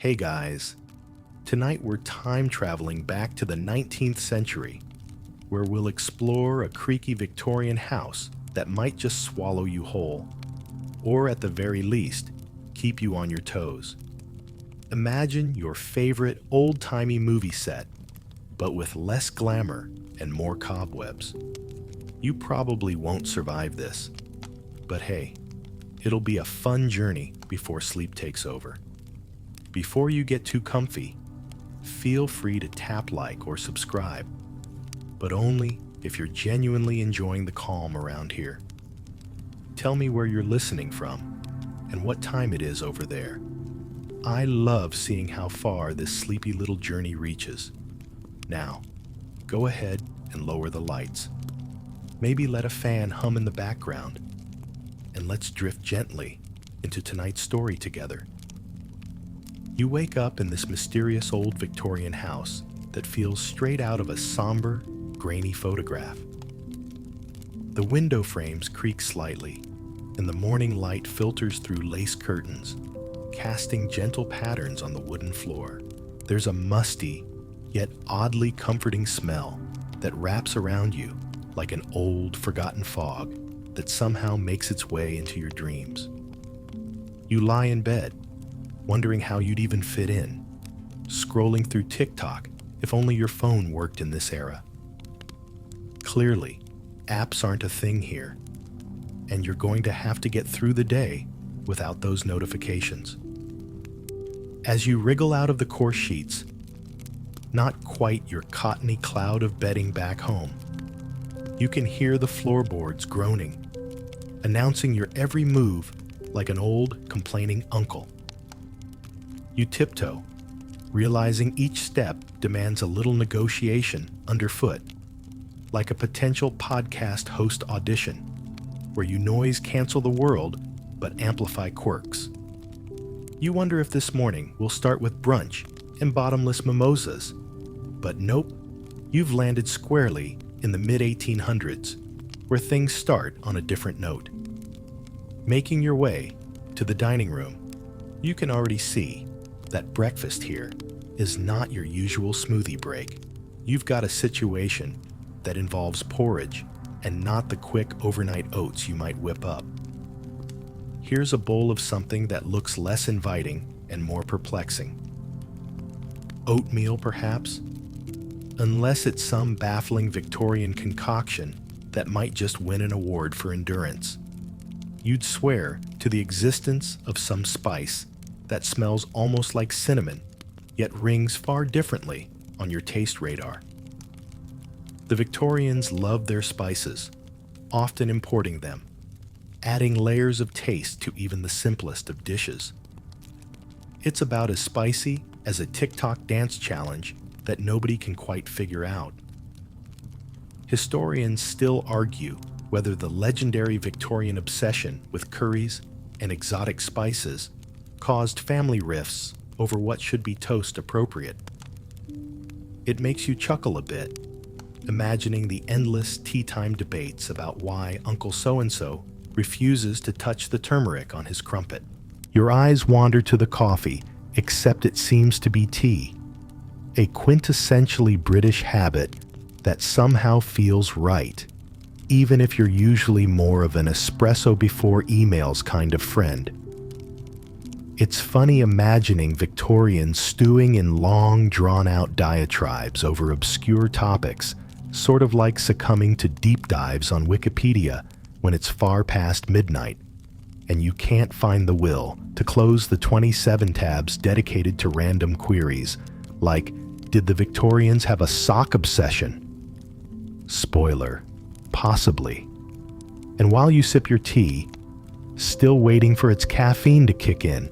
Hey guys, tonight we're time traveling back to the 19th century, where we'll explore a creaky Victorian house that might just swallow you whole, or at the very least, keep you on your toes. Imagine your favorite old-timey movie set, but with less glamour and more cobwebs. You probably won't survive this, but hey, it'll be a fun journey before sleep takes over. Before you get too comfy, feel free to tap like or subscribe, but only if you're genuinely enjoying the calm around here. Tell me where you're listening from and what time it is over there. I love seeing how far this sleepy little journey reaches. Now, go ahead and lower the lights. Maybe let a fan hum in the background, and let's drift gently into tonight's story together. You wake up in this mysterious old Victorian house that feels straight out of a somber, grainy photograph. The window frames creak slightly, and the morning light filters through lace curtains, casting gentle patterns on the wooden floor. There's a musty, yet oddly comforting smell that wraps around you like an old, forgotten fog that somehow makes its way into your dreams. You lie in bed, wondering how you'd even fit in, scrolling through TikTok if only your phone worked in this era. Clearly, apps aren't a thing here, and you're going to have to get through the day without those notifications. As you wriggle out of the coarse sheets, not quite your cottony cloud of bedding back home, you can hear the floorboards groaning, announcing your every move like an old, complaining uncle. You tiptoe, realizing each step demands a little negotiation underfoot, like a potential podcast host audition, where you noise cancel the world but amplify quirks. You wonder if this morning will start with brunch and bottomless mimosas, but nope, you've landed squarely in the mid-1800s, where things start on a different note. Making your way to the dining room, you can already see that breakfast here is not your usual smoothie break. You've got a situation that involves porridge and not the quick overnight oats you might whip up. Here's a bowl of something that looks less inviting and more perplexing. Oatmeal, perhaps? Unless it's some baffling Victorian concoction that might just win an award for endurance. You'd swear to the existence of some spice that smells almost like cinnamon, yet rings far differently on your taste radar. The Victorians loved their spices, often importing them, adding layers of taste to even the simplest of dishes. It's about as spicy as a TikTok dance challenge that nobody can quite figure out. Historians still argue whether the legendary Victorian obsession with curries and exotic spices caused family rifts over what should be toast appropriate. It makes you chuckle a bit, imagining the endless tea time debates about why Uncle So-and-so refuses to touch the turmeric on his crumpet. Your eyes wander to the coffee, except it seems to be tea, a quintessentially British habit that somehow feels right, even if you're usually more of an espresso before emails kind of friend. It's funny imagining Victorians stewing in long, drawn-out diatribes over obscure topics, sort of like succumbing to deep dives on Wikipedia when it's far past midnight, and you can't find the will to close the 27 tabs dedicated to random queries, like, did the Victorians have a sock obsession? Spoiler, possibly. And while you sip your tea, still waiting for its caffeine to kick in,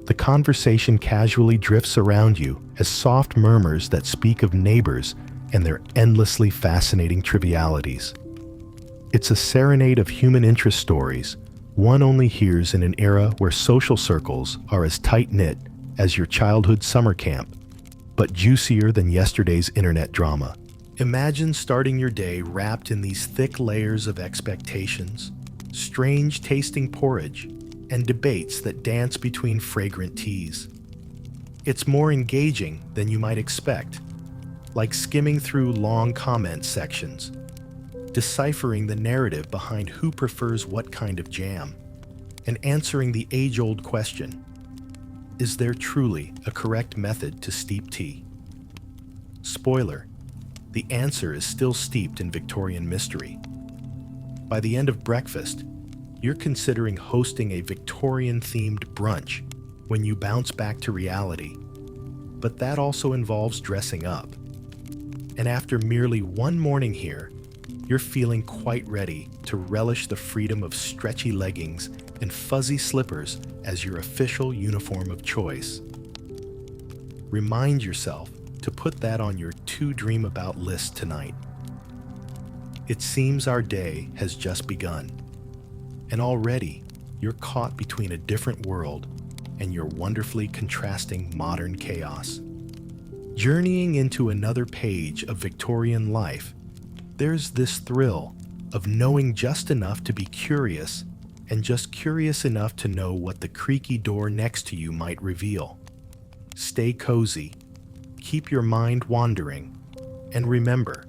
the conversation casually drifts around you as soft murmurs that speak of neighbors and their endlessly fascinating trivialities. It's a serenade of human interest stories one only hears in an era where social circles are as tight-knit as your childhood summer camp, but juicier than yesterday's internet drama. Imagine starting your day wrapped in these thick layers of expectations, strange-tasting porridge, and debates that dance between fragrant teas. It's more engaging than you might expect, like skimming through long comment sections, deciphering the narrative behind who prefers what kind of jam, and answering the age-old question, is there truly a correct method to steep tea? Spoiler, the answer is still steeped in Victorian mystery. By the end of breakfast, you're considering hosting a Victorian-themed brunch when you bounce back to reality. But that also involves dressing up. And after merely one morning here, you're feeling quite ready to relish the freedom of stretchy leggings and fuzzy slippers as your official uniform of choice. Remind yourself to put that on your to dream about list tonight. It seems our day has just begun, and already you're caught between a different world and your wonderfully contrasting modern chaos. Journeying into another page of Victorian life, there's this thrill of knowing just enough to be curious and just curious enough to know what the creaky door next to you might reveal. Stay cozy, keep your mind wandering, and remember,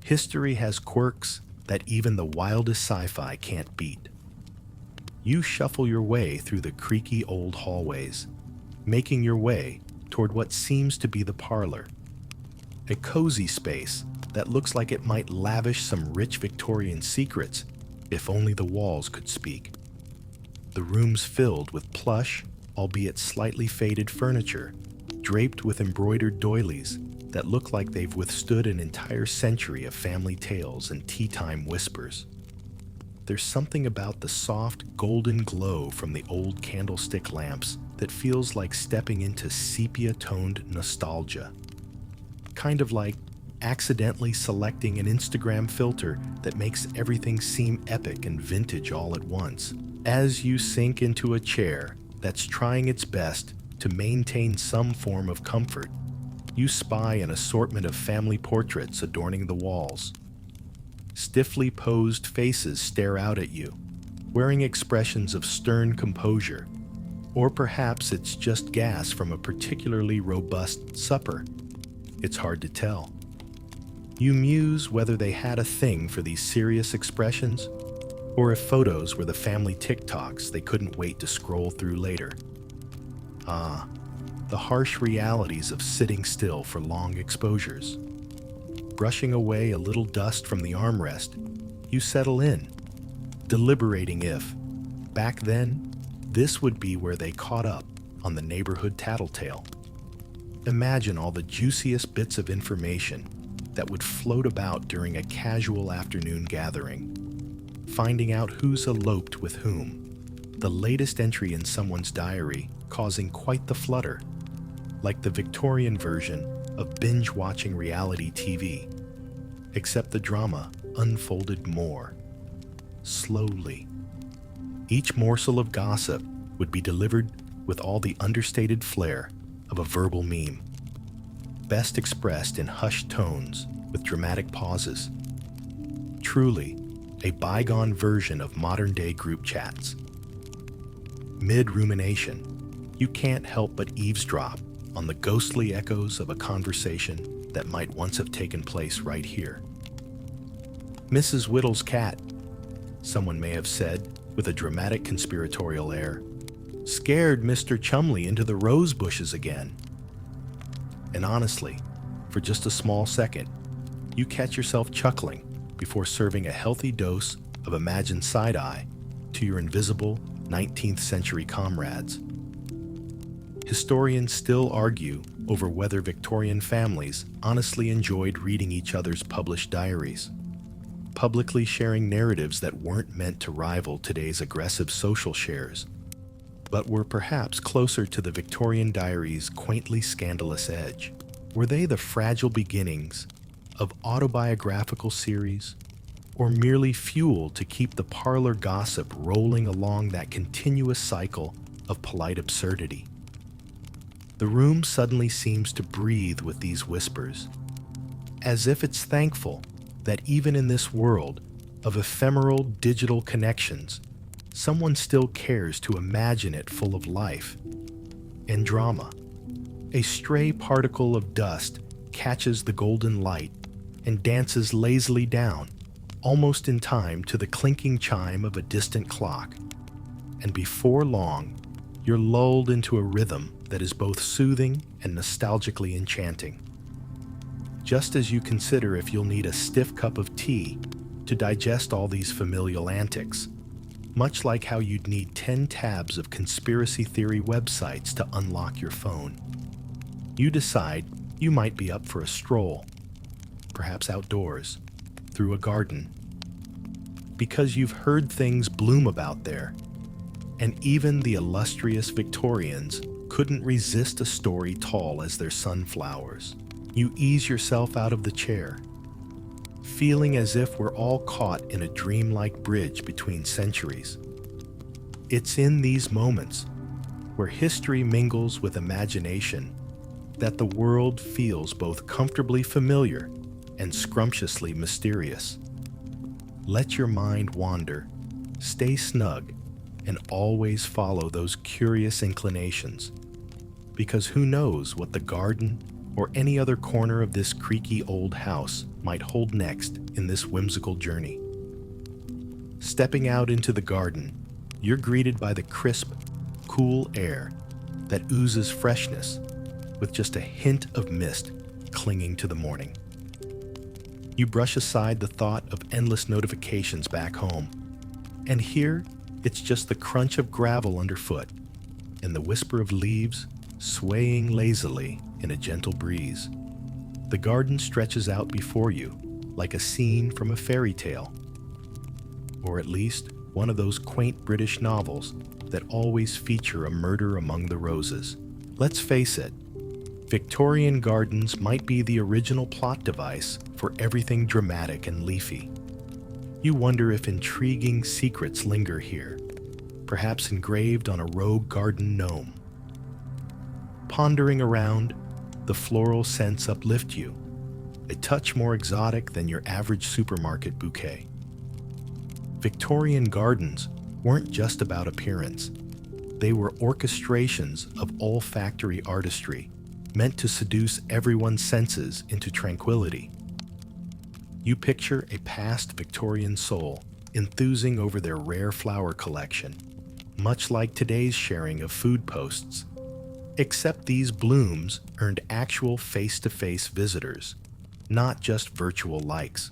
history has quirks that even the wildest sci-fi can't beat. You shuffle your way through the creaky old hallways, making your way toward what seems to be the parlor, a cozy space that looks like it might lavish some rich Victorian secrets if only the walls could speak. The room's filled with plush, albeit slightly faded furniture, draped with embroidered doilies that look like they've withstood an entire century of family tales and tea-time whispers. There's something about the soft, golden glow from the old candlestick lamps that feels like stepping into sepia-toned nostalgia. Kind of like accidentally selecting an Instagram filter that makes everything seem epic and vintage all at once. As you sink into a chair that's trying its best to maintain some form of comfort, you spy an assortment of family portraits adorning the walls. Stiffly posed faces stare out at you, wearing expressions of stern composure. Or perhaps it's just gas from a particularly robust supper. It's hard to tell. You muse whether they had a thing for these serious expressions, or if photos were the family TikToks they couldn't wait to scroll through later. Ah, the harsh realities of sitting still for long exposures. Brushing away a little dust from the armrest, you settle in, deliberating if, back then, this would be where they caught up on the neighborhood tattletale. Imagine all the juiciest bits of information that would float about during a casual afternoon gathering. Finding out who's eloped with whom, the latest entry in someone's diary causing quite the flutter, like the Victorian version of binge-watching reality TV, except the drama unfolded more slowly. Each morsel of gossip would be delivered with all the understated flair of a verbal meme, best expressed in hushed tones with dramatic pauses. Truly, a bygone version of modern-day group chats. Mid-rumination, you can't help but eavesdrop on the ghostly echoes of a conversation that might once have taken place right here. Mrs. Whittle's cat, someone may have said with a dramatic conspiratorial air, scared Mr. Chumley into the rose bushes again. And honestly, for just a small second, you catch yourself chuckling before serving a healthy dose of imagined side-eye to your invisible 19th century comrades. Historians still argue over whether Victorian families honestly enjoyed reading each other's published diaries, publicly sharing narratives that weren't meant to rival today's aggressive social shares, but were perhaps closer to the Victorian diary's quaintly scandalous edge. Were they the fragile beginnings of autobiographical series, or merely fuel to keep the parlor gossip rolling along that continuous cycle of polite absurdity? The room suddenly seems to breathe with these whispers, as if it's thankful that even in this world of ephemeral digital connections, someone still cares to imagine it full of life and drama A stray particle of dust catches the golden light and dances lazily down, almost in time to the clinking chime of a distant clock. And before long, you're lulled into a rhythm that is both soothing and nostalgically enchanting. Just as you consider if you'll need a stiff cup of tea to digest all these familial antics, much like how you'd need 10 tabs of conspiracy theory websites to unlock your phone, you decide you might be up for a stroll, perhaps outdoors, through a garden. Because you've heard things bloom about there, and even the illustrious Victorians couldn't resist a story tall as their sunflowers. You ease yourself out of the chair, feeling as if we're all caught in a dreamlike bridge between centuries. It's in these moments, where history mingles with imagination, that the world feels both comfortably familiar and scrumptiously mysterious. Let your mind wander, stay snug, and always follow those curious inclinations, because who knows what the garden or any other corner of this creaky old house might hold next in this whimsical journey. Stepping out into the garden, you're greeted by the crisp, cool air that oozes freshness with just a hint of mist clinging to the morning. You brush aside the thought of endless notifications back home, and here it's just the crunch of gravel underfoot and the whisper of leaves swaying lazily in a gentle breeze. The garden stretches out before you like a scene from a fairy tale, or at least one of those quaint British novels that always feature a murder among the roses. Let's face it, Victorian gardens might be the original plot device for everything dramatic and leafy. You wonder if intriguing secrets linger here, perhaps engraved on a rogue garden gnome. Pondering around, the floral scents uplift you, a touch more exotic than your average supermarket bouquet. Victorian gardens weren't just about appearance. They were orchestrations of olfactory artistry, meant to seduce everyone's senses into tranquility. You picture a past Victorian soul enthusing over their rare flower collection, much like today's sharing of food posts. Except these blooms earned actual face-to-face visitors, not just virtual likes.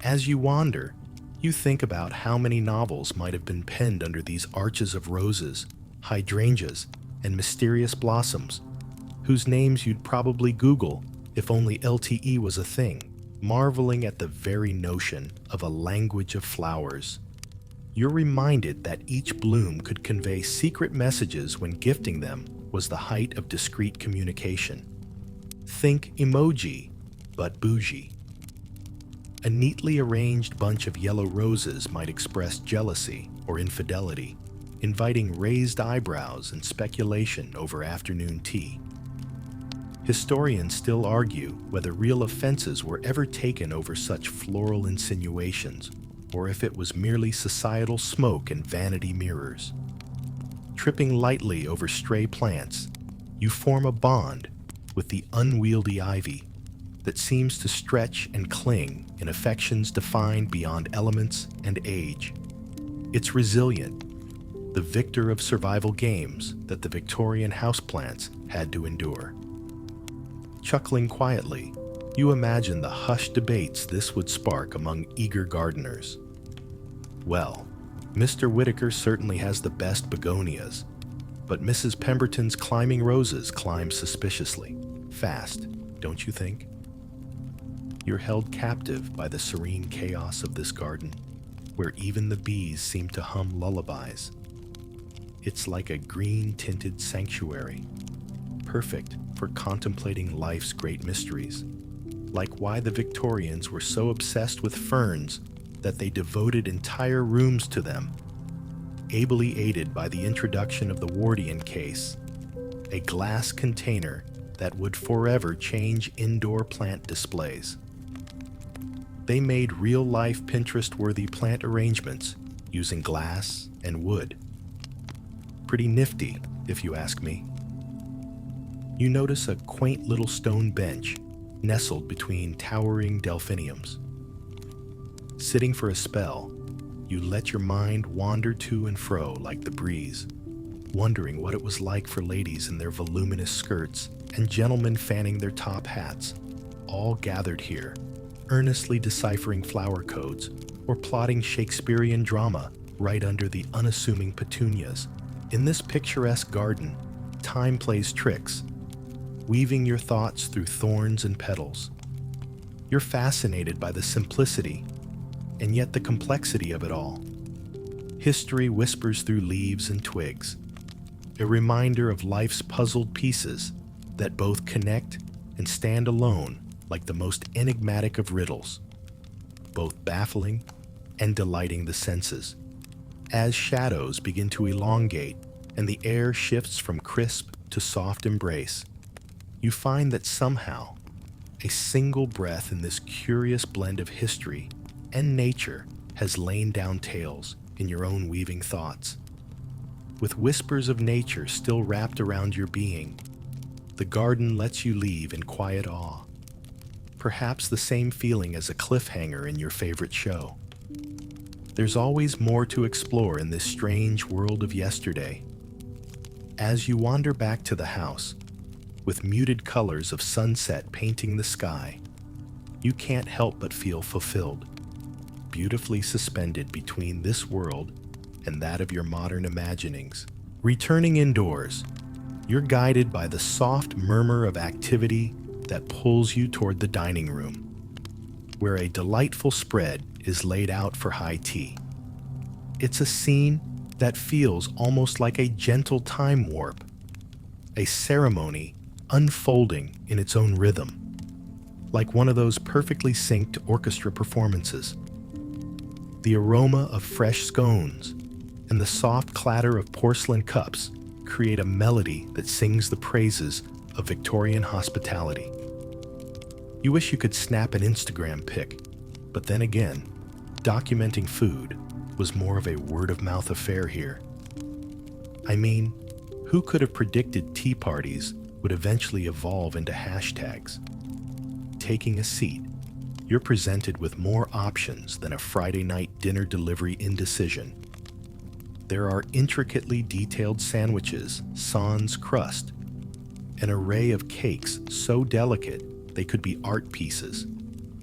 As you wander, you think about how many novels might have been penned under these arches of roses, hydrangeas, and mysterious blossoms, whose names you'd probably Google if only LTE was a thing, marveling at the very notion of a language of flowers. You're reminded that each bloom could convey secret messages when gifting them was the height of discreet communication. Think emoji, but bougie. A neatly arranged bunch of yellow roses might express jealousy or infidelity, inviting raised eyebrows and speculation over afternoon tea. Historians still argue whether real offenses were ever taken over such floral insinuations, or if it was merely societal smoke and vanity mirrors. Tripping lightly over stray plants, you form a bond with the unwieldy ivy that seems to stretch and cling in affections defined beyond elements and age. It's resilient, the victor of survival games that the Victorian houseplants had to endure. Chuckling quietly, you imagine the hushed debates this would spark among eager gardeners. Well, Mr. Whitaker certainly has the best begonias, but Mrs. Pemberton's climbing roses climb suspiciously fast, don't you think? You're held captive by the serene chaos of this garden, where even the bees seem to hum lullabies. It's like a green-tinted sanctuary, perfect for contemplating life's great mysteries, like why the Victorians were so obsessed with ferns that they devoted entire rooms to them, ably aided by the introduction of the Wardian case, a glass container that would forever change indoor plant displays. They made real-life Pinterest-worthy plant arrangements using glass and wood. Pretty nifty, if you ask me. You notice a quaint little stone bench nestled between towering delphiniums. Sitting for a spell, you let your mind wander to and fro like the breeze, wondering what it was like for ladies in their voluminous skirts and gentlemen fanning their top hats, all gathered here, earnestly deciphering flower codes or plotting Shakespearean drama right under the unassuming petunias. In this picturesque garden, time plays tricks, weaving your thoughts through thorns and petals. You're fascinated by the simplicity and yet the complexity of it all. History whispers through leaves and twigs, a reminder of life's puzzled pieces that both connect and stand alone like the most enigmatic of riddles, both baffling and delighting the senses. As shadows begin to elongate and the air shifts from crisp to soft embrace, you find that somehow a single breath in this curious blend of history and nature has lain down tales in your own weaving thoughts. With whispers of nature still wrapped around your being, the garden lets you leave in quiet awe, perhaps the same feeling as a cliffhanger in your favorite show. There's always more to explore in this strange world of yesterday. As you wander back to the house, with muted colors of sunset painting the sky, you can't help but feel fulfilled, beautifully suspended between this world and that of your modern imaginings. Returning indoors, you're guided by the soft murmur of activity that pulls you toward the dining room, where a delightful spread is laid out for high tea. It's a scene that feels almost like a gentle time warp, a ceremony unfolding in its own rhythm, like one of those perfectly synced orchestra performances. The aroma of fresh scones and the soft clatter of porcelain cups create a melody that sings the praises of Victorian hospitality. You wish you could snap an Instagram pic, but then again, documenting food was more of a word-of-mouth affair here. I mean, who could have predicted tea parties would eventually evolve into hashtags? Taking a seat, you're presented with more options than a Friday night dinner delivery indecision. There are intricately detailed sandwiches, sans crust, an array of cakes so delicate they could be art pieces,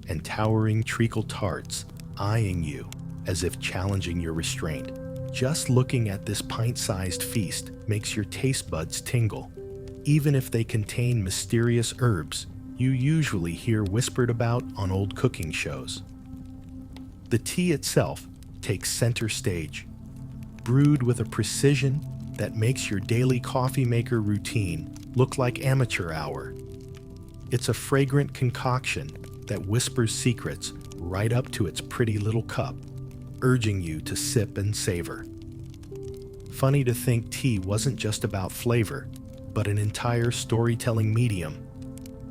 and towering treacle tarts eyeing you as if challenging your restraint. Just looking at this pint-sized feast makes your taste buds tingle, even if they contain mysterious herbs you usually hear whispered about on old cooking shows. The tea itself takes center stage, brewed with a precision that makes your daily coffee maker routine look like amateur hour. It's a fragrant concoction that whispers secrets right up to its pretty little cup, urging you to sip and savor. Funny to think tea wasn't just about flavor, but an entire storytelling medium.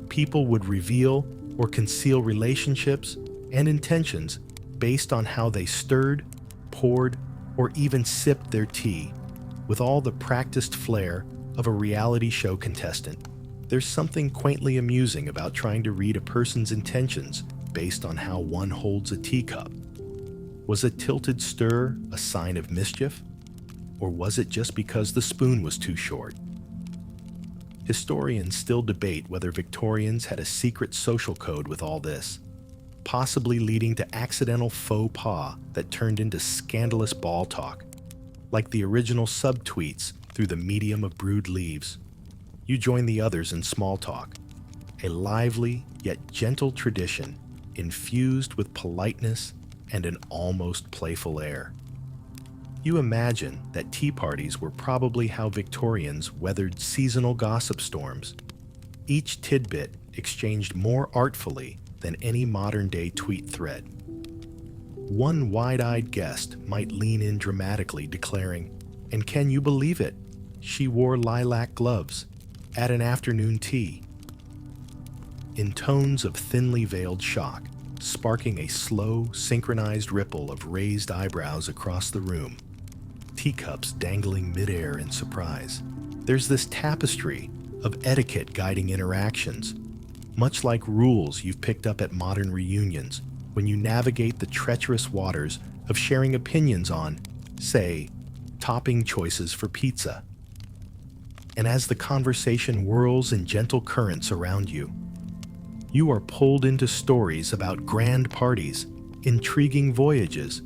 People would reveal or conceal relationships and intentions based on how they stirred, poured, or even sipped their tea, with all the practiced flair of a reality show contestant. There's something quaintly amusing about trying to read a person's intentions based on how one holds a teacup. Was a tilted stir a sign of mischief? Or was it just because the spoon was too short? Historians still debate whether Victorians had a secret social code with all this, possibly leading to accidental faux pas that turned into scandalous ball talk, like the original subtweets through the medium of brewed leaves. You join the others in small talk, a lively yet gentle tradition infused with politeness and an almost playful air. You imagine that tea parties were probably how Victorians weathered seasonal gossip storms, each tidbit exchanged more artfully than any modern-day tweet thread. One wide-eyed guest might lean in dramatically, declaring, "And can you believe it? She wore lilac gloves at an afternoon tea," in tones of thinly veiled shock, sparking a slow, synchronized ripple of raised eyebrows across the room, teacups dangling midair in surprise. There's this tapestry of etiquette guiding interactions, much like rules you've picked up at modern reunions when you navigate the treacherous waters of sharing opinions on, say, topping choices for pizza. And as the conversation whirls in gentle currents around you, you are pulled into stories about grand parties, intriguing voyages,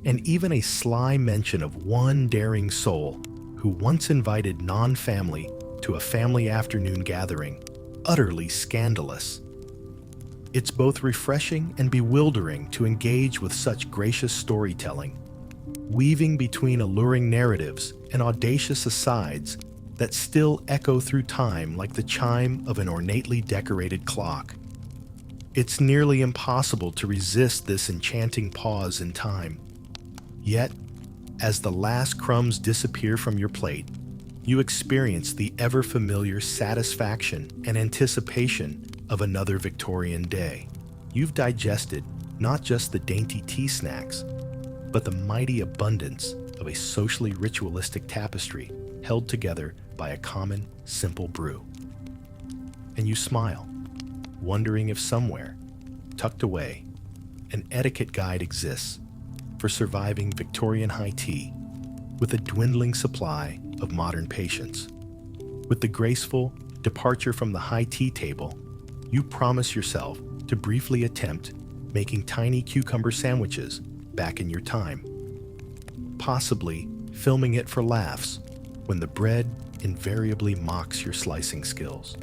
and even a sly mention of one daring soul who once invited non-family to a family afternoon gathering, utterly scandalous. It's both refreshing and bewildering to engage with such gracious storytelling, weaving between alluring narratives and audacious asides that still echo through time like the chime of an ornately decorated clock. It's nearly impossible to resist this enchanting pause in time. Yet, as the last crumbs disappear from your plate, you experience the ever-familiar satisfaction and anticipation of another Victorian day. You've digested not just the dainty tea snacks, but the mighty abundance of a socially ritualistic tapestry held together by a common, simple brew. And you smile, wondering if somewhere, tucked away, an etiquette guide exists for surviving Victorian high tea with a dwindling supply of modern patience. With the graceful departure from the high tea table, you promise yourself to briefly attempt making tiny cucumber sandwiches back in your time, possibly filming it for laughs when the bread invariably mocks your slicing skills.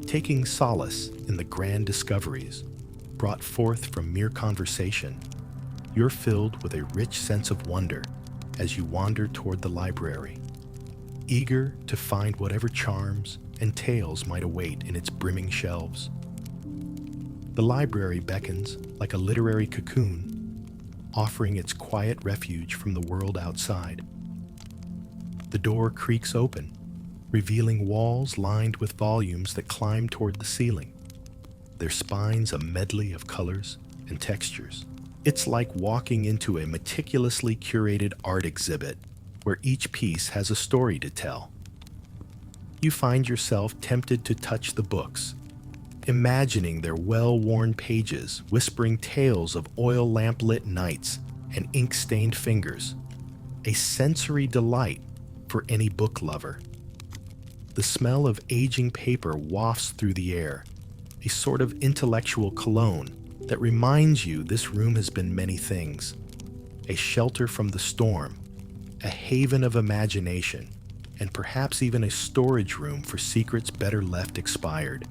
Taking solace in the grand discoveries brought forth from mere conversation, you're filled with a rich sense of wonder as you wander toward the library, eager to find whatever charms and tales might await in its brimming shelves. The library beckons like a literary cocoon, offering its quiet refuge from the world outside. The door creaks open, revealing walls lined with volumes that climb toward the ceiling, their spines a medley of colors and textures. It's like walking into a meticulously curated art exhibit where each piece has a story to tell. You find yourself tempted to touch the books, imagining their well-worn pages whispering tales of oil lamp-lit nights and ink-stained fingers, a sensory delight for any book lover. The smell of aging paper wafts through the air, a sort of intellectual cologne that reminds you this room has been many things: a shelter from the storm, a haven of imagination, and perhaps even a storage room for secrets better left expired.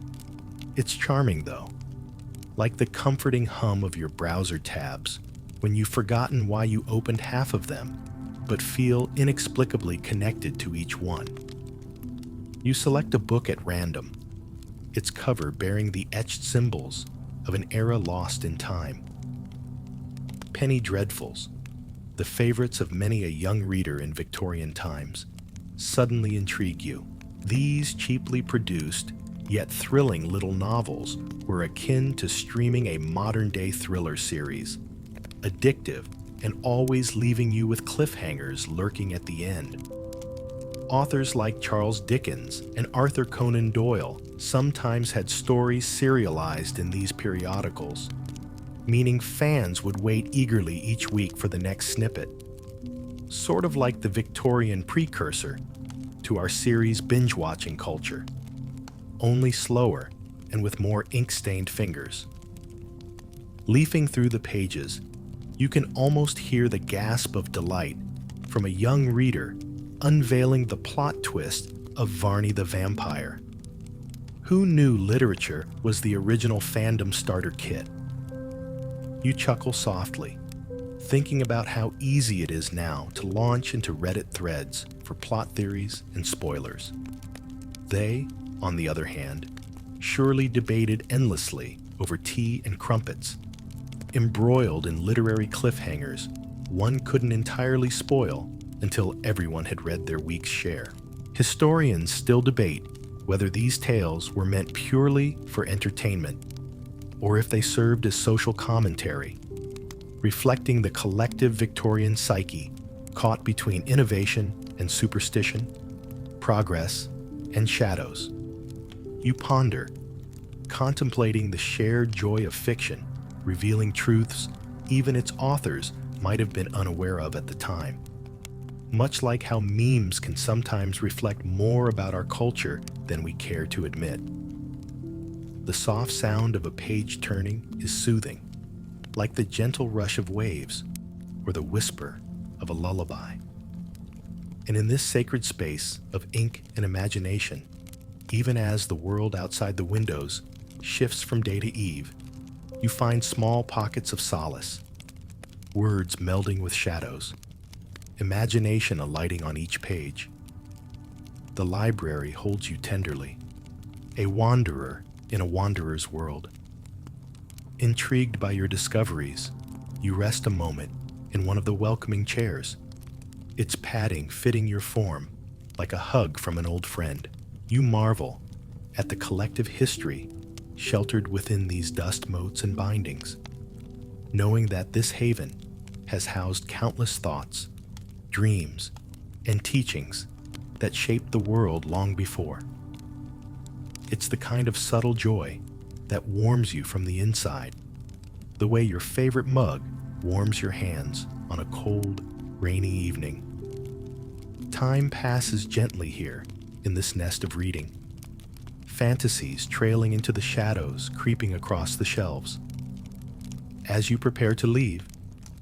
It's charming, though, like the comforting hum of your browser tabs when you've forgotten why you opened half of them, but feel inexplicably connected to each one. You select a book at random, its cover bearing the etched symbols of an era lost in time. Penny dreadfuls, the favorites of many a young reader in Victorian times, suddenly intrigue you. These cheaply produced, yet thrilling little novels were akin to streaming a modern-day thriller series, addictive and always leaving you with cliffhangers lurking at the end. Authors like Charles Dickens and Arthur Conan Doyle sometimes had stories serialized in these periodicals, meaning fans would wait eagerly each week for the next snippet, sort of like the Victorian precursor to our series binge-watching culture, only slower and with more ink-stained fingers. Leafing through the pages, you can almost hear the gasp of delight from a young reader unveiling the plot twist of Varney the Vampire. Who knew literature was the original fandom starter kit? You chuckle softly, thinking about how easy it is now to launch into Reddit threads for plot theories and spoilers. They, on the other hand, surely debated endlessly over tea and crumpets, embroiled in literary cliffhangers one couldn't entirely spoil until everyone had read their week's share. Historians still debate whether these tales were meant purely for entertainment, or if they served as social commentary, reflecting the collective Victorian psyche caught between innovation and superstition, progress and shadows. You ponder, contemplating the shared joy of fiction, revealing truths even its authors might have been unaware of at the time. Much like how memes can sometimes reflect more about our culture than we care to admit. The soft sound of a page turning is soothing, like the gentle rush of waves or the whisper of a lullaby. And in this sacred space of ink and imagination, even as the world outside the windows shifts from day to eve, you find small pockets of solace, words melding with shadows, imagination alighting on each page. The library holds you tenderly, a wanderer in a wanderer's world. Intrigued by your discoveries, you rest a moment in one of the welcoming chairs, its padding fitting your form like a hug from an old friend. You marvel at the collective history sheltered within these dust motes and bindings, knowing that this haven has housed countless thoughts, dreams, and teachings that shaped the world long before. It's the kind of subtle joy that warms you from the inside, the way your favorite mug warms your hands on a cold, rainy evening. Time passes gently here in this nest of reading, fantasies trailing into the shadows creeping across the shelves. As you prepare to leave,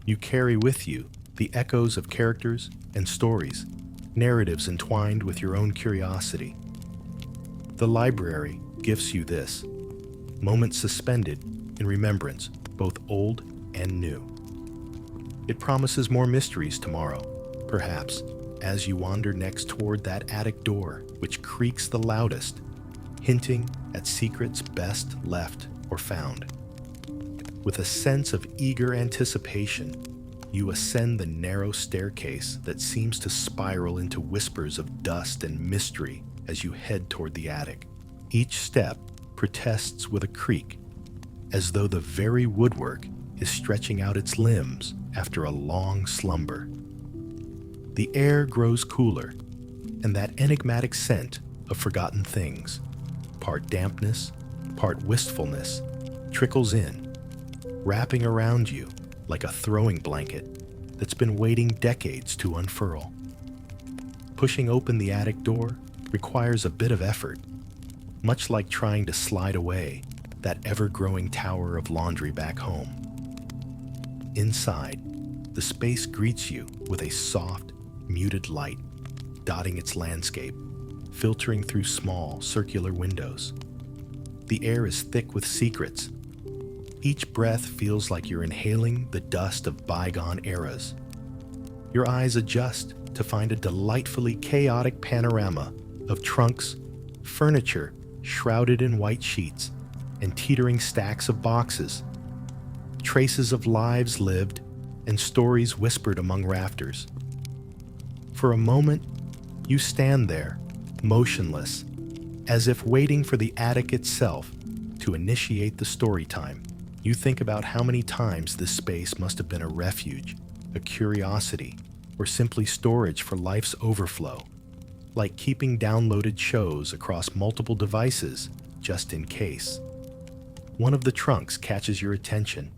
you carry with you the echoes of characters and stories, narratives entwined with your own curiosity. The library gifts you this, moments suspended in remembrance, both old and new. It promises more mysteries tomorrow, perhaps, as you wander next toward that attic door which creaks the loudest, hinting at secrets best left or found. With a sense of eager anticipation, you ascend the narrow staircase that seems to spiral into whispers of dust and mystery as you head toward the attic. Each step protests with a creak, as though the very woodwork is stretching out its limbs after a long slumber. The air grows cooler, and that enigmatic scent of forgotten things, part dampness, part wistfulness, trickles in, wrapping around you like a throwing blanket that's been waiting decades to unfurl. Pushing open the attic door requires a bit of effort, much like trying to slide away that ever-growing tower of laundry back home. Inside, the space greets you with a soft, muted light dotting its landscape, filtering through small, circular windows. The air is thick with secrets. Each breath feels like you're inhaling the dust of bygone eras. Your eyes adjust to find a delightfully chaotic panorama of trunks, furniture shrouded in white sheets, and teetering stacks of boxes, traces of lives lived and stories whispered among rafters. For a moment, you stand there, motionless, as if waiting for the attic itself to initiate the story time. You think about how many times this space must have been a refuge, a curiosity, or simply storage for life's overflow, like keeping downloaded shows across multiple devices just in case. One of the trunks catches your attention,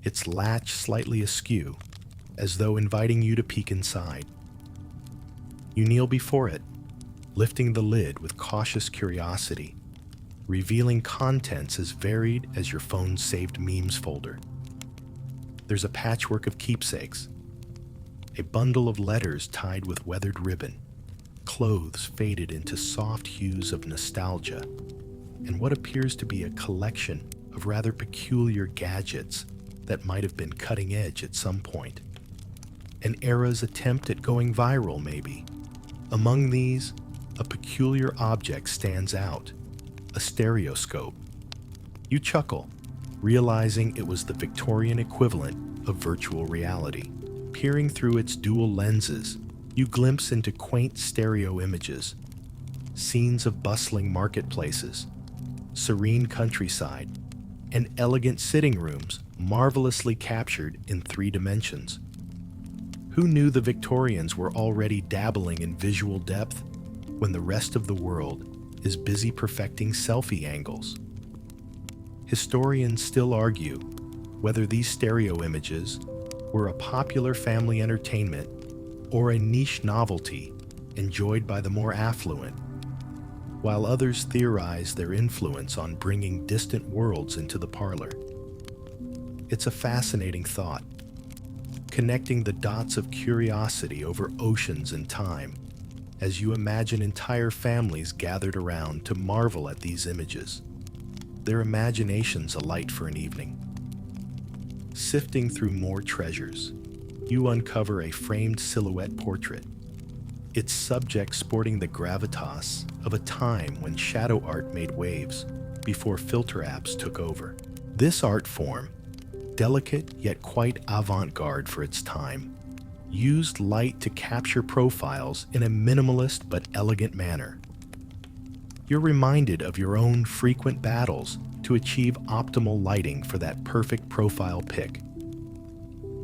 its latch slightly askew, as though inviting you to peek inside. You kneel before it, lifting the lid with cautious curiosity, revealing contents as varied as your phone's saved memes folder. There's a patchwork of keepsakes, a bundle of letters tied with weathered ribbon, clothes faded into soft hues of nostalgia, and what appears to be a collection of rather peculiar gadgets that might have been cutting edge at some point. An era's attempt at going viral, maybe. Among these, a peculiar object stands out, a stereoscope. You chuckle, realizing it was the Victorian equivalent of virtual reality. Peering through its dual lenses, you glimpse into quaint stereo images, scenes of bustling marketplaces, serene countryside, and elegant sitting rooms marvelously captured in 3 dimensions. Who knew the Victorians were already dabbling in visual depth when the rest of the world is busy perfecting selfie angles. Historians still argue whether these stereo images were a popular family entertainment or a niche novelty enjoyed by the more affluent, while others theorize their influence on bringing distant worlds into the parlor. It's a fascinating thought, connecting the dots of curiosity over oceans and time as you imagine entire families gathered around to marvel at these images, their imaginations alight for an evening. Sifting through more treasures, you uncover a framed silhouette portrait, its subject sporting the gravitas of a time when shadow art made waves before filter apps took over. This art form, delicate yet quite avant-garde for its time, used light to capture profiles in a minimalist but elegant manner. You're reminded of your own frequent battles to achieve optimal lighting for that perfect profile pic.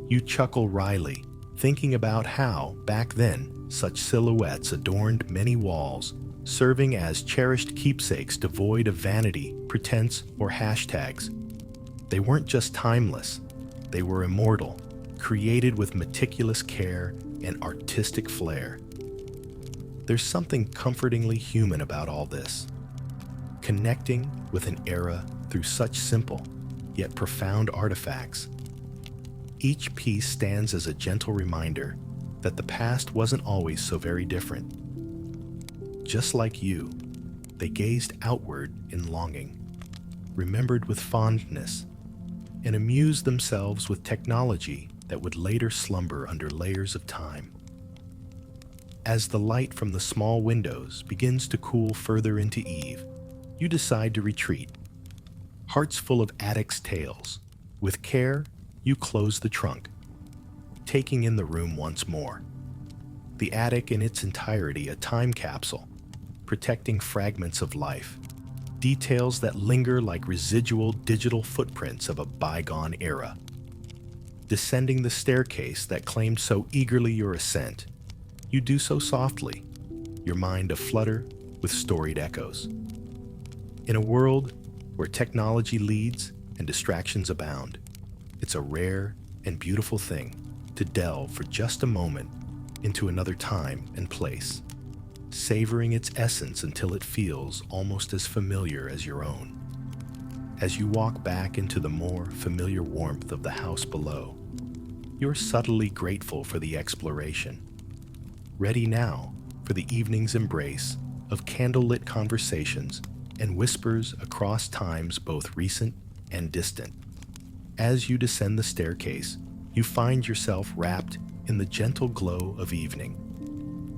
You chuckle wryly, thinking about how, back then, such silhouettes adorned many walls, serving as cherished keepsakes devoid of vanity, pretense, or hashtags. They weren't just timeless, they were immortal, created with meticulous care and artistic flair. There's something comfortingly human about all this, connecting with an era through such simple, yet profound artifacts. Each piece stands as a gentle reminder that the past wasn't always so very different. Just like you, they gazed outward in longing, remembered with fondness, and amused themselves with technology that would later slumber under layers of time. As the light from the small windows begins to cool further into eve, you decide to retreat. Hearts full of addicts' tales, with care, you close the trunk, taking in the room once more. The attic in its entirety a time capsule, protecting fragments of life, details that linger like residual digital footprints of a bygone era. Descending the staircase that claimed so eagerly your ascent, you do so softly, your mind aflutter with storied echoes. In a world where technology leads and distractions abound, it's a rare and beautiful thing to delve for just a moment into another time and place, savoring its essence until it feels almost as familiar as your own. As you walk back into the more familiar warmth of the house below, you're subtly grateful for the exploration, ready now for the evening's embrace of candlelit conversations and whispers across times both recent and distant. As you descend the staircase, you find yourself wrapped in the gentle glow of evening,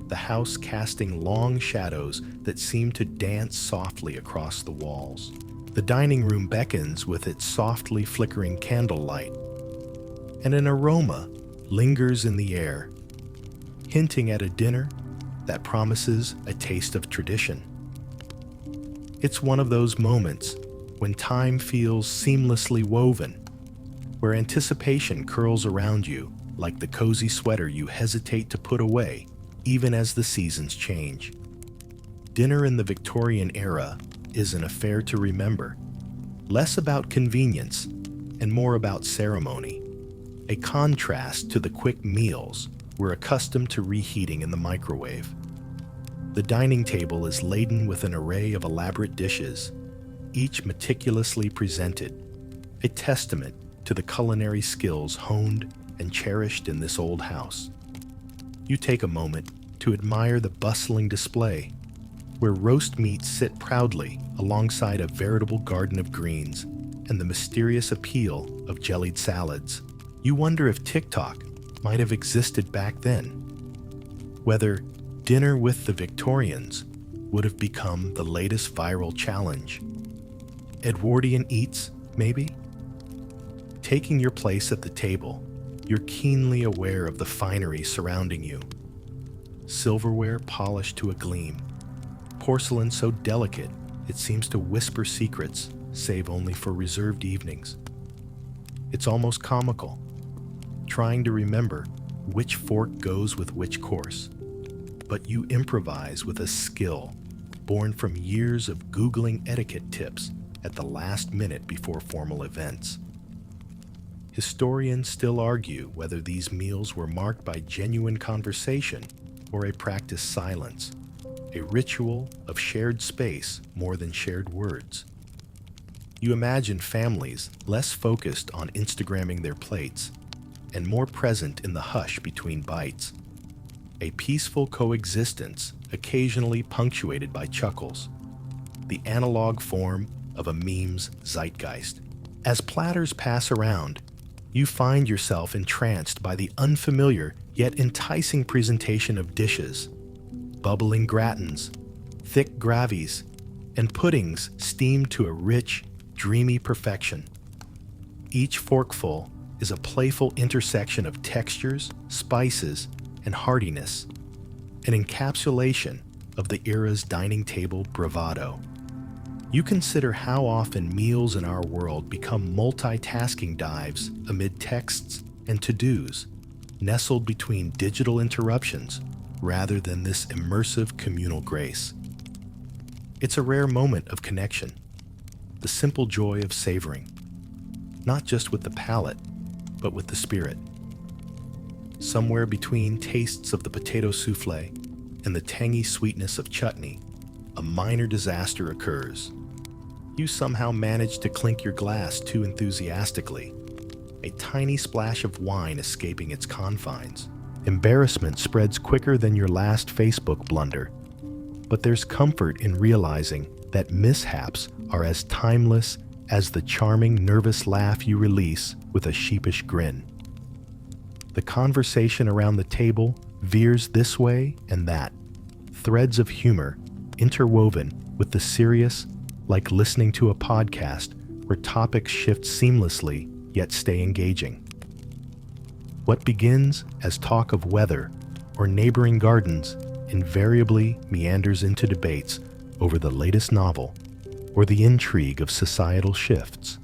the house casting long shadows that seem to dance softly across the walls. The dining room beckons with its softly flickering candlelight, and an aroma lingers in the air, hinting at a dinner that promises a taste of tradition. It's one of those moments when time feels seamlessly woven, where anticipation curls around you like the cozy sweater you hesitate to put away even as the seasons change. Dinner in the Victorian era is an affair to remember, less about convenience and more about ceremony, a contrast to the quick meals we're accustomed to reheating in the microwave. The dining table is laden with an array of elaborate dishes, each meticulously presented, a testament to the culinary skills honed and cherished in this old house. You take a moment to admire the bustling display, where roast meats sit proudly alongside a veritable garden of greens and the mysterious appeal of jellied salads. You wonder if TikTok might have existed back then, whether dinner with the Victorians would have become the latest viral challenge. Edwardian eats, maybe? Taking your place at the table, you're keenly aware of the finery surrounding you. Silverware polished to a gleam, porcelain so delicate it seems to whisper secrets save only for reserved evenings. It's almost comical, trying to remember which fork goes with which course, but you improvise with a skill born from years of Googling etiquette tips at the last minute before formal events. Historians still argue whether these meals were marked by genuine conversation or a practiced silence, a ritual of shared space more than shared words. You imagine families less focused on Instagramming their plates and more present in the hush between bites, a peaceful coexistence occasionally punctuated by chuckles, the analog form of a meme's zeitgeist. As platters pass around, you find yourself entranced by the unfamiliar yet enticing presentation of dishes, bubbling gratins, thick gravies, and puddings steamed to a rich, dreamy perfection. Each forkful is a playful intersection of textures, spices, and heartiness, an encapsulation of the era's dining table bravado. You consider how often meals in our world become multitasking dives amid texts and to-dos, nestled between digital interruptions rather than this immersive communal grace. It's a rare moment of connection, the simple joy of savoring, not just with the palate, but with the spirit. Somewhere between tastes of the potato souffle and the tangy sweetness of chutney, a minor disaster occurs. You somehow manage to clink your glass too enthusiastically, a tiny splash of wine escaping its confines. Embarrassment spreads quicker than your last Facebook blunder, but there's comfort in realizing that mishaps are as timeless as the charming, nervous laugh you release with a sheepish grin. The conversation around the table veers this way and that, threads of humor interwoven with the serious, like listening to a podcast where topics shift seamlessly yet stay engaging. What begins as talk of weather or neighboring gardens invariably meanders into debates over the latest novel or the intrigue of societal shifts.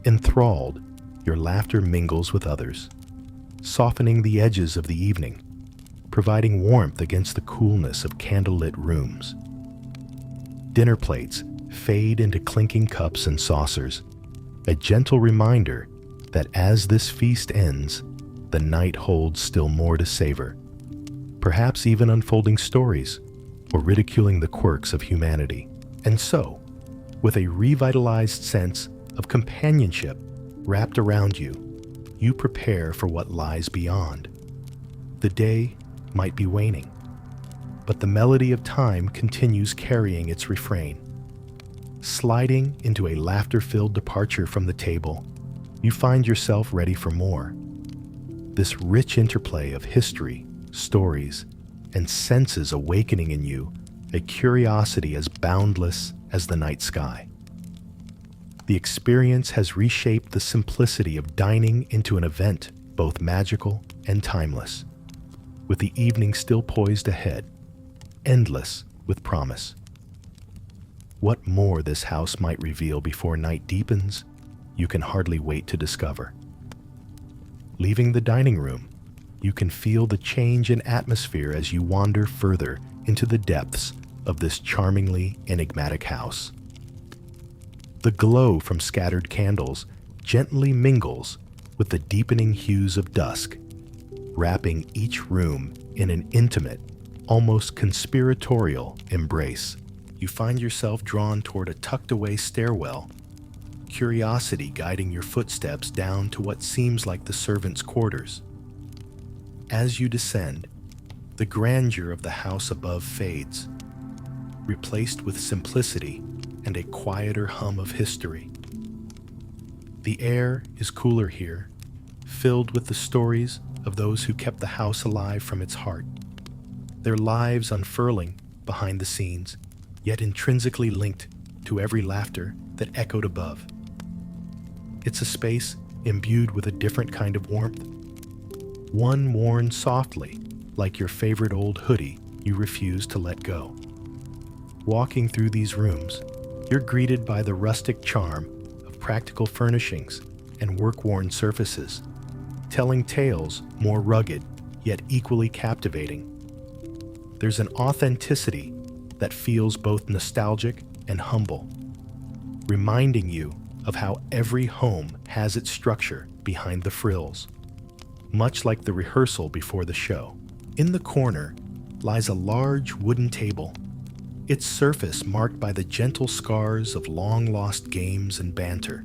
Enthralled, your laughter mingles with others, softening the edges of the evening, providing warmth against the coolness of candlelit rooms. Dinner plates fade into clinking cups and saucers, a gentle reminder that as this feast ends, the night holds still more to savor, perhaps even unfolding stories or ridiculing the quirks of humanity. And so, with a revitalized sense of companionship wrapped around you, you prepare for what lies beyond. The day might be waning, but the melody of time continues carrying its refrain. Sliding into a laughter-filled departure from the table, you find yourself ready for more. This rich interplay of history, stories, and senses awakening in you a curiosity as boundless as the night sky. The experience has reshaped the simplicity of dining into an event both magical and timeless, with the evening still poised ahead, endless with promise. What more this house might reveal before night deepens, you can hardly wait to discover. Leaving the dining room, you can feel the change in atmosphere as you wander further into the depths of this charmingly enigmatic house. The glow from scattered candles gently mingles with the deepening hues of dusk, wrapping each room in an intimate, almost conspiratorial embrace. You find yourself drawn toward a tucked-away stairwell, curiosity guiding your footsteps down to what seems like the servants' quarters. As you descend, the grandeur of the house above fades, replaced with simplicity and a quieter hum of history. The air is cooler here, filled with the stories of those who kept the house alive from its heart, their lives unfurling behind the scenes, yet intrinsically linked to every laughter that echoed above. It's a space imbued with a different kind of warmth, one worn softly, like your favorite old hoodie you refuse to let go. Walking through these rooms, you're greeted by the rustic charm of practical furnishings and work-worn surfaces, telling tales more rugged yet equally captivating. There's an authenticity that feels both nostalgic and humble, reminding you of how every home has its structure behind the frills, much like the rehearsal before the show. In the corner lies a large wooden table, its surface marked by the gentle scars of long-lost games and banter,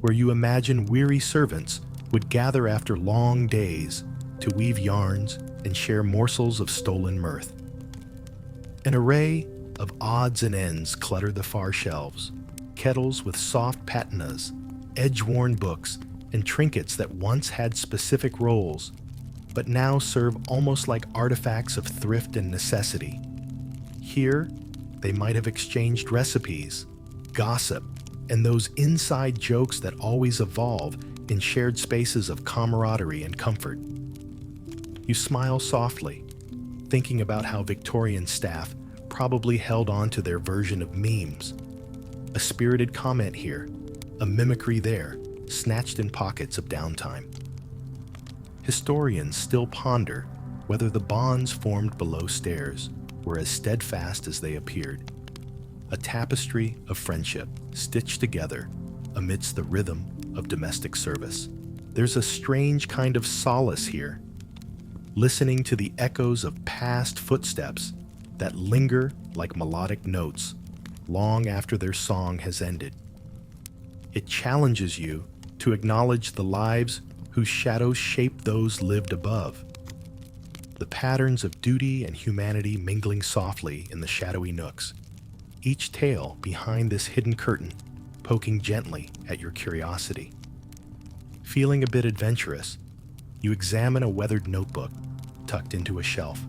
where you imagine weary servants would gather after long days to weave yarns and share morsels of stolen mirth. An array of odds and ends clutter the far shelves, kettles with soft patinas, edge-worn books, and trinkets that once had specific roles, but now serve almost like artifacts of thrift and necessity. Here, they might have exchanged recipes, gossip, and those inside jokes that always evolve in shared spaces of camaraderie and comfort. You smile softly, thinking about how Victorian staff probably held on to their version of memes. A spirited comment here, a mimicry there, snatched in pockets of downtime. Historians still ponder whether the bonds formed below stairs were as steadfast as they appeared. A tapestry of friendship stitched together amidst the rhythm of domestic service. There's a strange kind of solace here, listening to the echoes of past footsteps that linger like melodic notes long after their song has ended. It challenges you to acknowledge the lives whose shadows shape those lived above, the patterns of duty and humanity mingling softly in the shadowy nooks, each tale behind this hidden curtain poking gently at your curiosity. Feeling a bit adventurous, you examine a weathered notebook tucked into a shelf.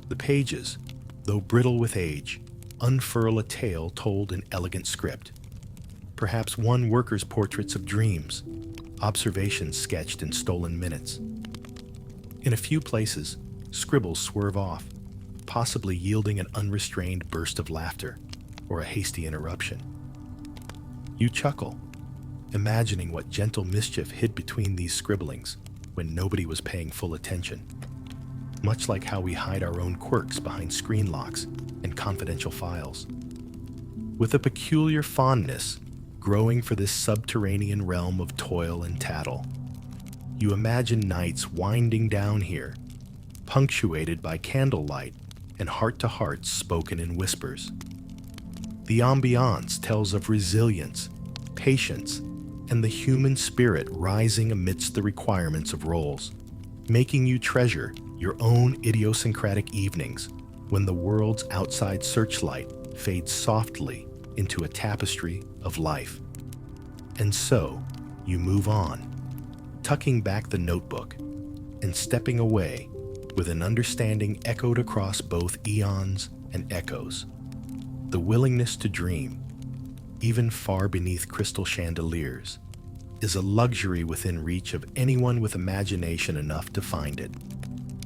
The pages, though brittle with age, unfurl a tale told in elegant script. Perhaps one worker's portraits of dreams, observations sketched in stolen minutes. In a few places, scribbles swerve off, possibly yielding an unrestrained burst of laughter or a hasty interruption. You chuckle, imagining what gentle mischief hid between these scribblings when nobody was paying full attention, much like how we hide our own quirks behind screen locks and confidential files. With a peculiar fondness growing for this subterranean realm of toil and tattle, you imagine nights winding down here, punctuated by candlelight and heart-to-hearts spoken in whispers. The ambiance tells of resilience, patience, and the human spirit rising amidst the requirements of roles, making you treasure your own idiosyncratic evenings when the world's outside searchlight fades softly into a tapestry of life. And so, you move on, tucking back the notebook and stepping away with an understanding echoed across both eons and echoes. The willingness to dream, even far beneath crystal chandeliers, is a luxury within reach of anyone with imagination enough to find it.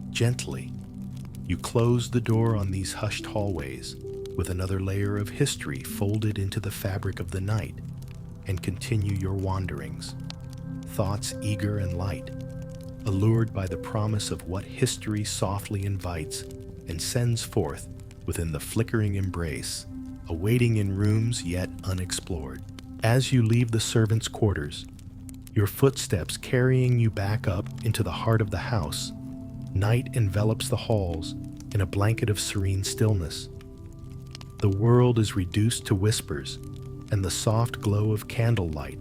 Gently, you close the door on these hushed hallways with another layer of history folded into the fabric of the night and continue your wanderings, thoughts eager and light, allured by the promise of what history softly invites and sends forth within the flickering embrace, awaiting in rooms yet unexplored. As you leave the servants' quarters, your footsteps carrying you back up into the heart of the house, night envelops the halls in a blanket of serene stillness. The world is reduced to whispers and the soft glow of candlelight,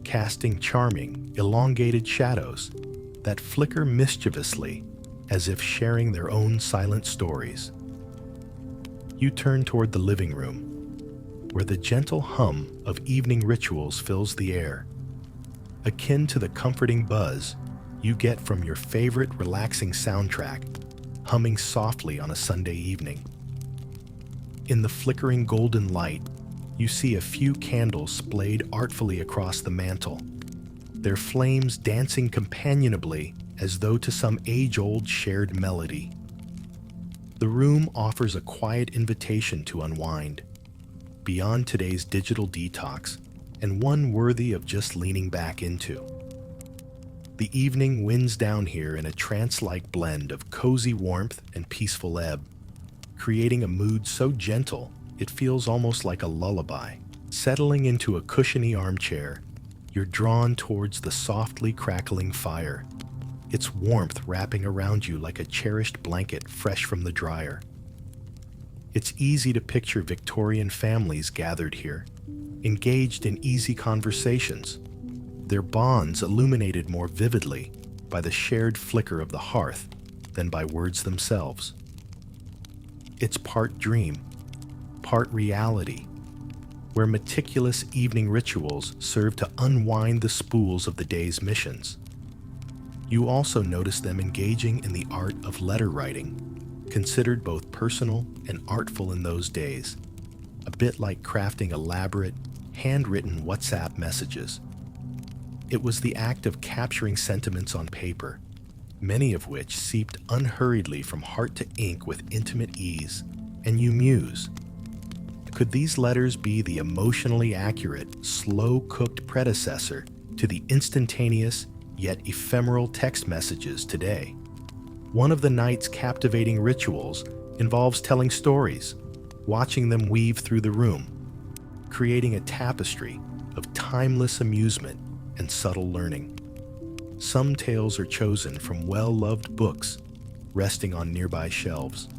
casting charming, elongated shadows that flicker mischievously as if sharing their own silent stories. You turn toward the living room, where the gentle hum of evening rituals fills the air, akin to the comforting buzz you get from your favorite relaxing soundtrack, humming softly on a Sunday evening. In the flickering golden light, you see a few candles splayed artfully across the mantel, their flames dancing companionably as though to some age-old shared melody. The room offers a quiet invitation to unwind, beyond today's digital detox, and one worthy of just leaning back into. The evening winds down here in a trance-like blend of cozy warmth and peaceful ebb, creating a mood so gentle it feels almost like a lullaby. Settling into a cushiony armchair, you're drawn towards the softly crackling fire, its warmth wrapping around you like a cherished blanket fresh from the dryer. It's easy to picture Victorian families gathered here, engaged in easy conversations, their bonds illuminated more vividly by the shared flicker of the hearth than by words themselves. It's part dream, part reality, where meticulous evening rituals serve to unwind the spools of the day's missions. You also notice them engaging in the art of letter writing, considered both personal and artful in those days, a bit like crafting elaborate, handwritten WhatsApp messages. It was the act of capturing sentiments on paper, many of which seeped unhurriedly from heart to ink with intimate ease, and you muse. Could these letters be the emotionally accurate, slow-cooked predecessor to the instantaneous yet ephemeral text messages today? One of the night's captivating rituals involves telling stories, watching them weave through the room, creating a tapestry of timeless amusement and subtle learning. Some tales are chosen from well-loved books resting on nearby shelves,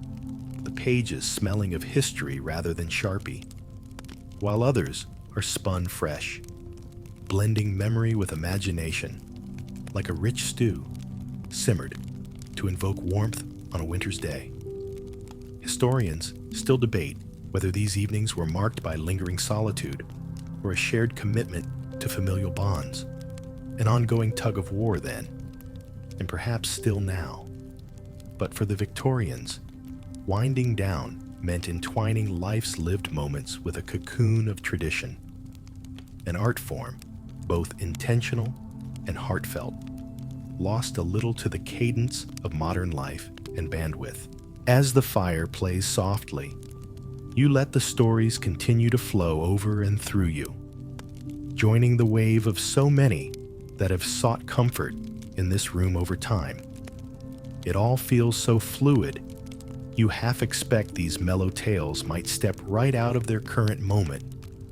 the pages smelling of history rather than Sharpie, while others are spun fresh, blending memory with imagination, like a rich stew, simmered to invoke warmth on a winter's day. Historians still debate whether these evenings were marked by lingering solitude or a shared commitment to familial bonds, an ongoing tug-of-war then, and perhaps still now. But for the Victorians, winding down meant entwining life's lived moments with a cocoon of tradition, an art form, both intentional and heartfelt, lost a little to the cadence of modern life and bandwidth. As the fire plays softly, you let the stories continue to flow over and through you, joining the wave of so many that have sought comfort in this room over time. It all feels so fluid, you half expect these mellow tales might step right out of their current moment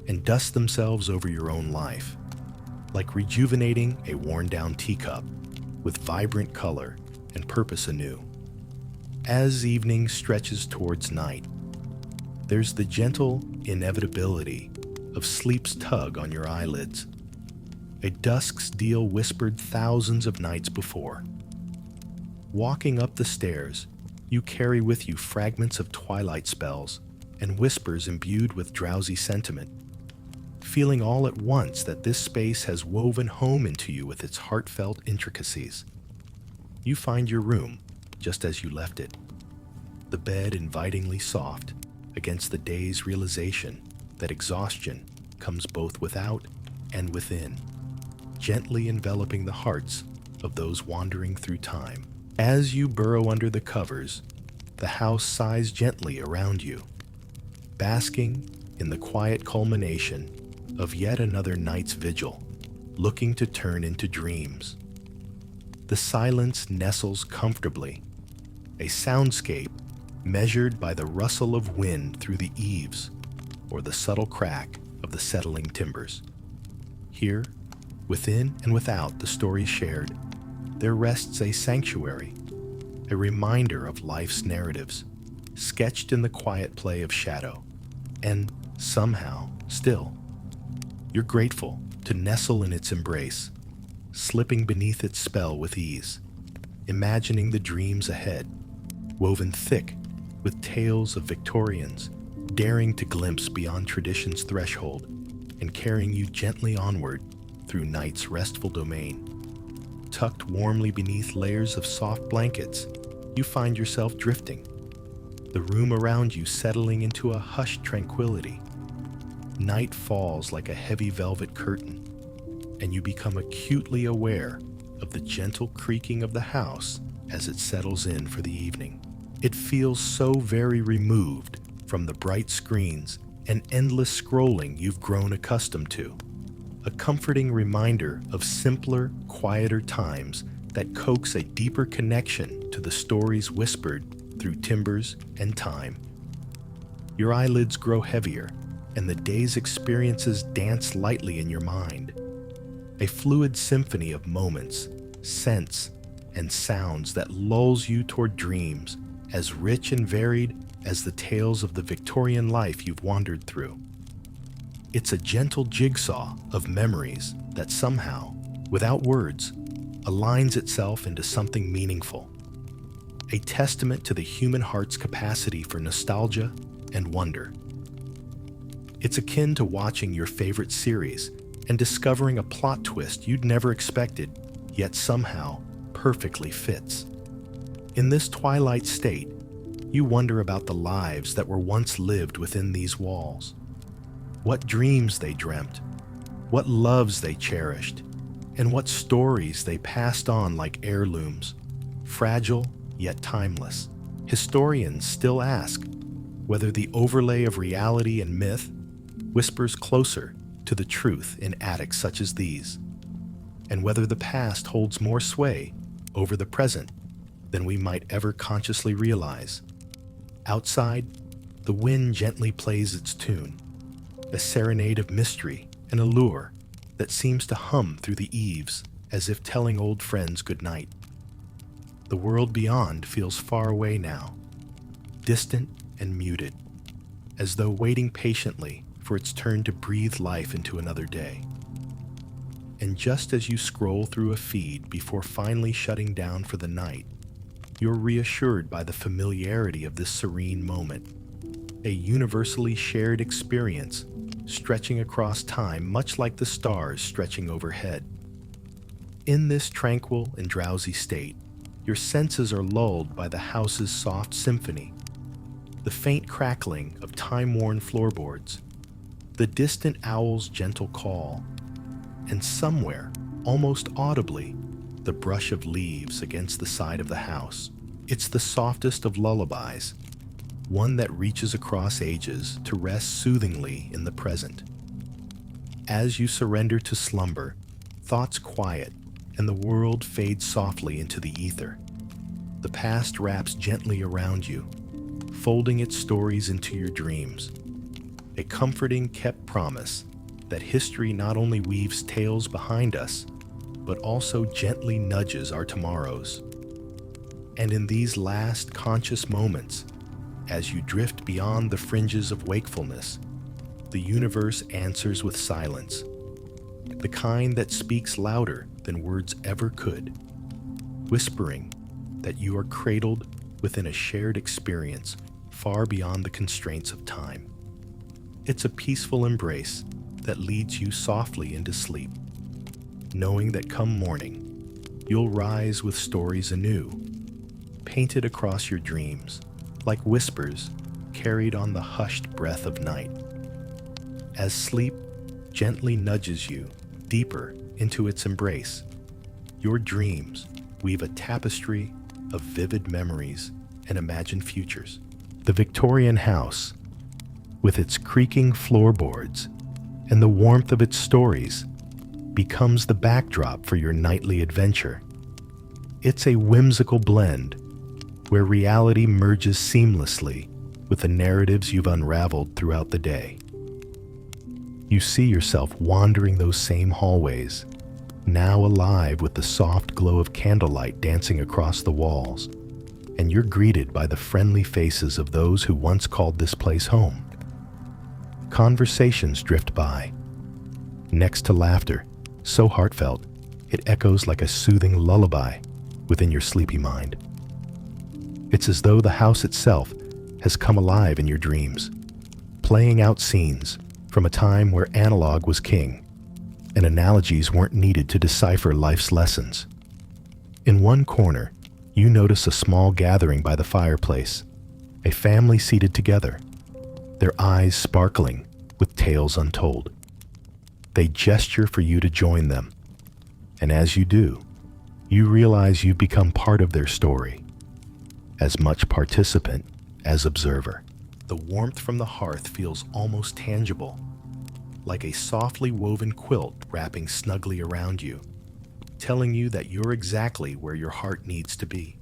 and dust themselves over your own life, like rejuvenating a worn-down teacup with vibrant color and purpose anew. As evening stretches towards night, there's the gentle inevitability of sleep's tug on your eyelids, a dusk's deal whispered thousands of nights before. Walking up the stairs, you carry with you fragments of twilight spells and whispers imbued with drowsy sentiment, feeling all at once that this space has woven home into you with its heartfelt intricacies. You find your room just as you left it, the bed invitingly soft against the day's realization that exhaustion comes both without and within, gently enveloping the hearts of those wandering through time. As you burrow under the covers, the house sighs gently around you, basking in the quiet culmination of yet another night's vigil, looking to turn into dreams. The silence nestles comfortably, a soundscape measured by the rustle of wind through the eaves or the subtle crack of the settling timbers. Here, within and without the stories shared, there rests a sanctuary, a reminder of life's narratives, sketched in the quiet play of shadow. And somehow, still, you're grateful to nestle in its embrace, slipping beneath its spell with ease, imagining the dreams ahead, woven thick with tales of Victorians daring to glimpse beyond tradition's threshold and carrying you gently onward through night's restful domain. Tucked warmly beneath layers of soft blankets, you find yourself drifting, the room around you settling into a hushed tranquility. Night falls like a heavy velvet curtain, and you become acutely aware of the gentle creaking of the house as it settles in for the evening. It feels so very removed from the bright screens and endless scrolling you've grown accustomed to, a comforting reminder of simpler, quieter times that coax a deeper connection to the stories whispered through timbers and time. Your eyelids grow heavier, and the day's experiences dance lightly in your mind. A fluid symphony of moments, scents, and sounds that lulls you toward dreams as rich and varied as the tales of the Victorian life you've wandered through. It's a gentle jigsaw of memories that somehow, without words, aligns itself into something meaningful. A testament to the human heart's capacity for nostalgia and wonder. It's akin to watching your favorite series and discovering a plot twist you'd never expected, yet somehow perfectly fits. In this twilight state, you wonder about the lives that were once lived within these walls. What dreams they dreamt, what loves they cherished, and what stories they passed on like heirlooms, fragile yet timeless. Historians still ask whether the overlay of reality and myth whispers closer to the truth in attics such as these, and whether the past holds more sway over the present than we might ever consciously realize. Outside, the wind gently plays its tune, a serenade of mystery and allure that seems to hum through the eaves as if telling old friends goodnight. The world beyond feels far away now, distant and muted, as though waiting patiently for its turn to breathe life into another day. And just as you scroll through a feed before finally shutting down for the night, you're reassured by the familiarity of this serene moment, a universally shared experience stretching across time much like the stars stretching overhead. In this tranquil and drowsy state, your senses are lulled by the house's soft symphony, the faint crackling of time-worn floorboards, the distant owl's gentle call, and somewhere, almost audibly, the brush of leaves against the side of the house. It's the softest of lullabies, one that reaches across ages to rest soothingly in the present. As you surrender to slumber, thoughts quiet and the world fades softly into the ether. The past wraps gently around you, folding its stories into your dreams. A comforting kept promise that history not only weaves tales behind us, but also gently nudges our tomorrows. And in these last conscious moments, as you drift beyond the fringes of wakefulness, the universe answers with silence, the kind that speaks louder than words ever could, whispering that you are cradled within a shared experience far beyond the constraints of time. It's a peaceful embrace that leads you softly into sleep, knowing that come morning, you'll rise with stories anew, painted across your dreams like whispers carried on the hushed breath of night. As sleep gently nudges you deeper into its embrace, your dreams weave a tapestry of vivid memories and imagined futures. The Victorian house, with its creaking floorboards and the warmth of its stories, becomes the backdrop for your nightly adventure. It's a whimsical blend where reality merges seamlessly with the narratives you've unraveled throughout the day. You see yourself wandering those same hallways, now alive with the soft glow of candlelight dancing across the walls, and you're greeted by the friendly faces of those who once called this place home. Conversations drift by, next to laughter, so heartfelt, it echoes like a soothing lullaby within your sleepy mind. It's as though the house itself has come alive in your dreams, playing out scenes from a time where analog was king, and analogies weren't needed to decipher life's lessons. In one corner, you notice a small gathering by the fireplace, a family seated together, their eyes sparkling with tales untold. They gesture for you to join them, and as you do, you realize you've become part of their story, as much participant as observer. The warmth from the hearth feels almost tangible, like a softly woven quilt wrapping snugly around you, telling you that you're exactly where your heart needs to be.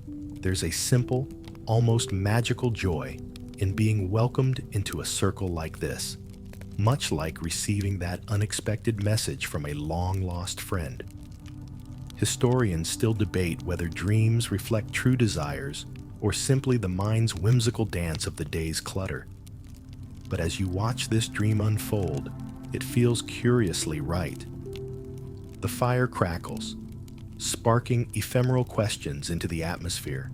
There's a simple, almost magical joy in being welcomed into a circle like this, much like receiving that unexpected message from a long-lost friend. Historians still debate whether dreams reflect true desires or simply the mind's whimsical dance of the day's clutter. But as you watch this dream unfold, it feels curiously right. The fire crackles, sparking ephemeral questions into the atmosphere.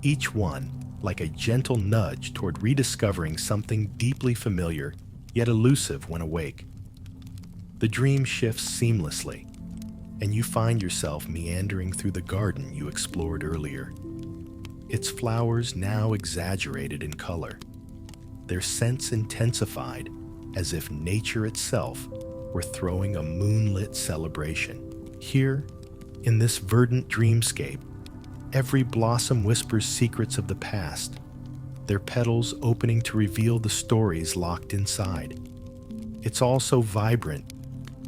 Each one like a gentle nudge toward rediscovering something deeply familiar yet elusive when awake. The dream shifts seamlessly, and you find yourself meandering through the garden you explored earlier. Its flowers now exaggerated in color, their scents intensified as if nature itself were throwing a moonlit celebration. Here, in this verdant dreamscape, every blossom whispers secrets of the past, their petals opening to reveal the stories locked inside. It's all so vibrant,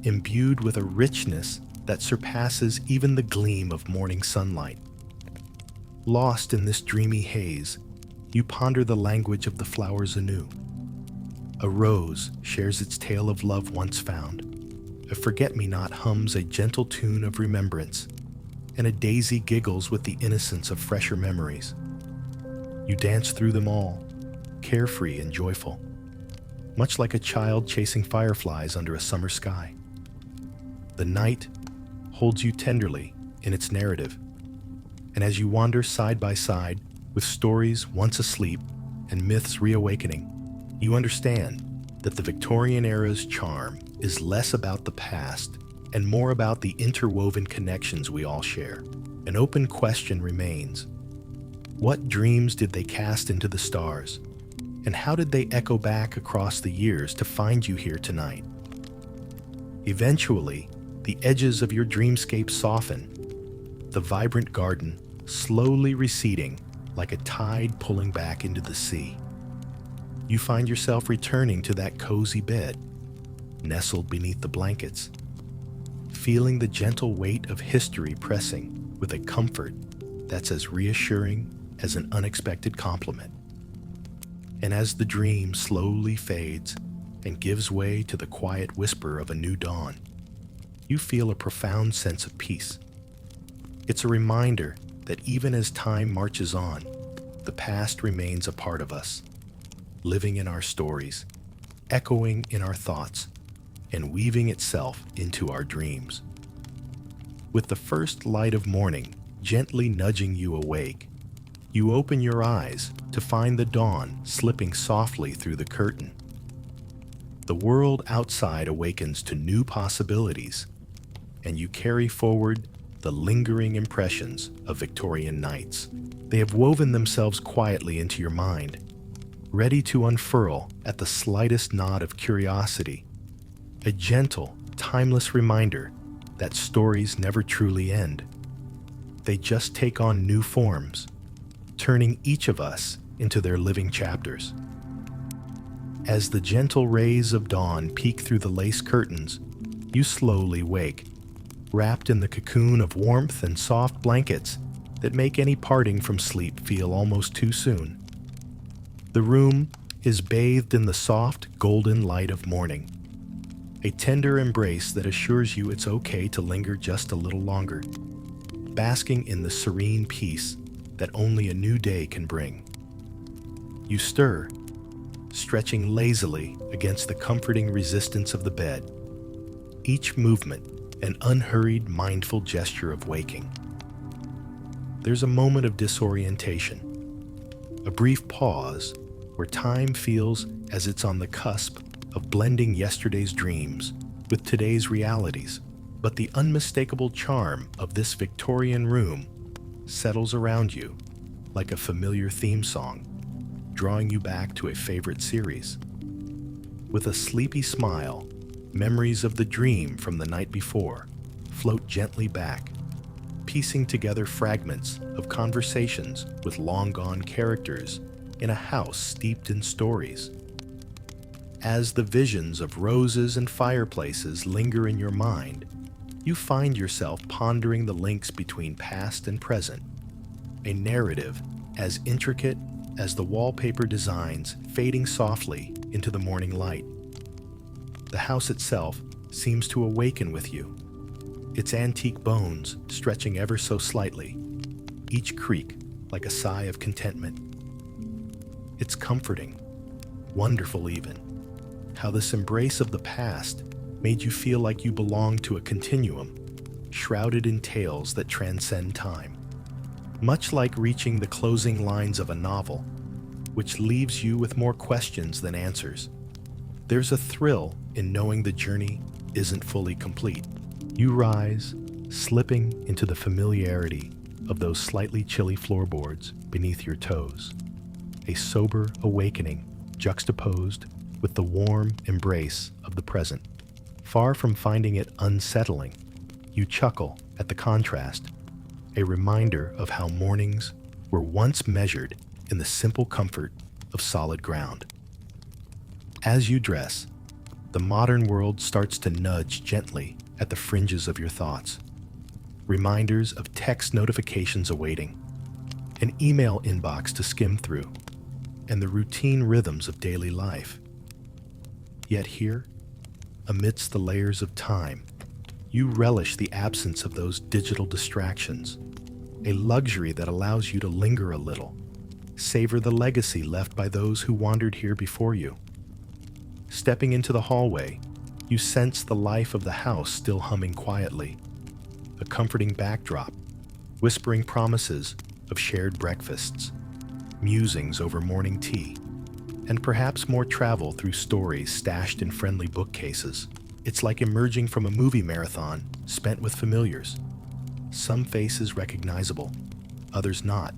imbued with a richness that surpasses even the gleam of morning sunlight. Lost in this dreamy haze, you ponder the language of the flowers anew. A rose shares its tale of love once found. A forget-me-not hums a gentle tune of remembrance, and a daisy giggles with the innocence of fresher memories. You dance through them all, carefree and joyful, much like a child chasing fireflies under a summer sky. The night holds you tenderly in its narrative, and as you wander side by side with stories once asleep and myths reawakening, you understand that the Victorian era's charm is less about the past and more about the interwoven connections we all share. An open question remains: what dreams did they cast into the stars? And how did they echo back across the years to find you here tonight? Eventually, the edges of your dreamscape soften, the vibrant garden slowly receding like a tide pulling back into the sea. You find yourself returning to that cozy bed, nestled beneath the blankets, feeling the gentle weight of history pressing with a comfort that's as reassuring as an unexpected compliment. And as the dream slowly fades and gives way to the quiet whisper of a new dawn, you feel a profound sense of peace. It's a reminder that even as time marches on, the past remains a part of us, living in our stories, echoing in our thoughts, and weaving itself into our dreams. With the first light of morning gently nudging you awake, you open your eyes to find the dawn slipping softly through the curtain. The world outside awakens to new possibilities, and you carry forward the lingering impressions of Victorian nights. They have woven themselves quietly into your mind, ready to unfurl at the slightest nod of curiosity, a gentle, timeless reminder that stories never truly end. They just take on new forms, turning each of us into their living chapters. As the gentle rays of dawn peek through the lace curtains, you slowly wake, wrapped in the cocoon of warmth and soft blankets that make any parting from sleep feel almost too soon. The room is bathed in the soft, golden light of morning, a tender embrace that assures you it's okay to linger just a little longer, basking in the serene peace that only a new day can bring. You stir, stretching lazily against the comforting resistance of the bed, each movement an unhurried, mindful gesture of waking. There's a moment of disorientation, a brief pause where time feels as it's on the cusp of blending yesterday's dreams with today's realities. But the unmistakable charm of this Victorian room settles around you like a familiar theme song, drawing you back to a favorite series. With a sleepy smile, memories of the dream from the night before float gently back, piecing together fragments of conversations with long-gone characters in a house steeped in stories. As the visions of roses and fireplaces linger in your mind, you find yourself pondering the links between past and present, a narrative as intricate as the wallpaper designs fading softly into the morning light. The house itself seems to awaken with you, its antique bones stretching ever so slightly, each creak like a sigh of contentment. It's comforting, wonderful even, how this embrace of the past made you feel like you belonged to a continuum, shrouded in tales that transcend time. Much like reaching the closing lines of a novel, which leaves you with more questions than answers. There's a thrill in knowing the journey isn't fully complete. You rise, slipping into the familiarity of those slightly chilly floorboards beneath your toes. A sober awakening juxtaposed with the warm embrace of the present. Far from finding it unsettling, you chuckle at the contrast, a reminder of how mornings were once measured in the simple comfort of solid ground. As you dress, the modern world starts to nudge gently at the fringes of your thoughts. Reminders of text notifications awaiting, an email inbox to skim through, and the routine rhythms of daily life. Yet here, amidst the layers of time, you relish the absence of those digital distractions, a luxury that allows you to linger a little, savor the legacy left by those who wandered here before you. Stepping into the hallway, you sense the life of the house still humming quietly, a comforting backdrop, whispering promises of shared breakfasts, musings over morning tea, and perhaps more travel through stories stashed in friendly bookcases. It's like emerging from a movie marathon spent with familiars. Some faces recognizable, others not,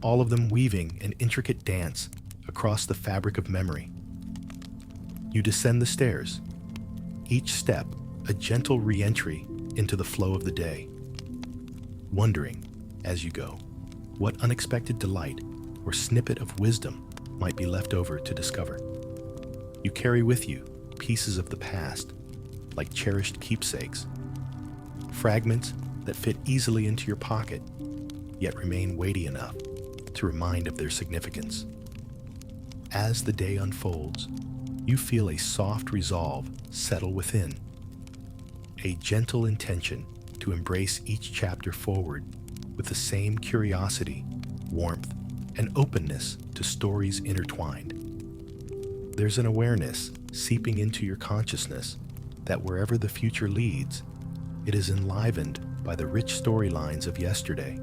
all of them weaving an intricate dance across the fabric of memory. You descend the stairs, each step a gentle re-entry into the flow of the day, wondering, as you go, what unexpected delight or snippet of wisdom might be left over to discover. You carry with you pieces of the past, like cherished keepsakes, fragments that fit easily into your pocket, yet remain weighty enough to remind of their significance. As the day unfolds, you feel a soft resolve settle within, a gentle intention to embrace each chapter forward with the same curiosity, warmth, and openness to stories intertwined. There's an awareness seeping into your consciousness that wherever the future leads, it is enlivened by the rich storylines of yesterday,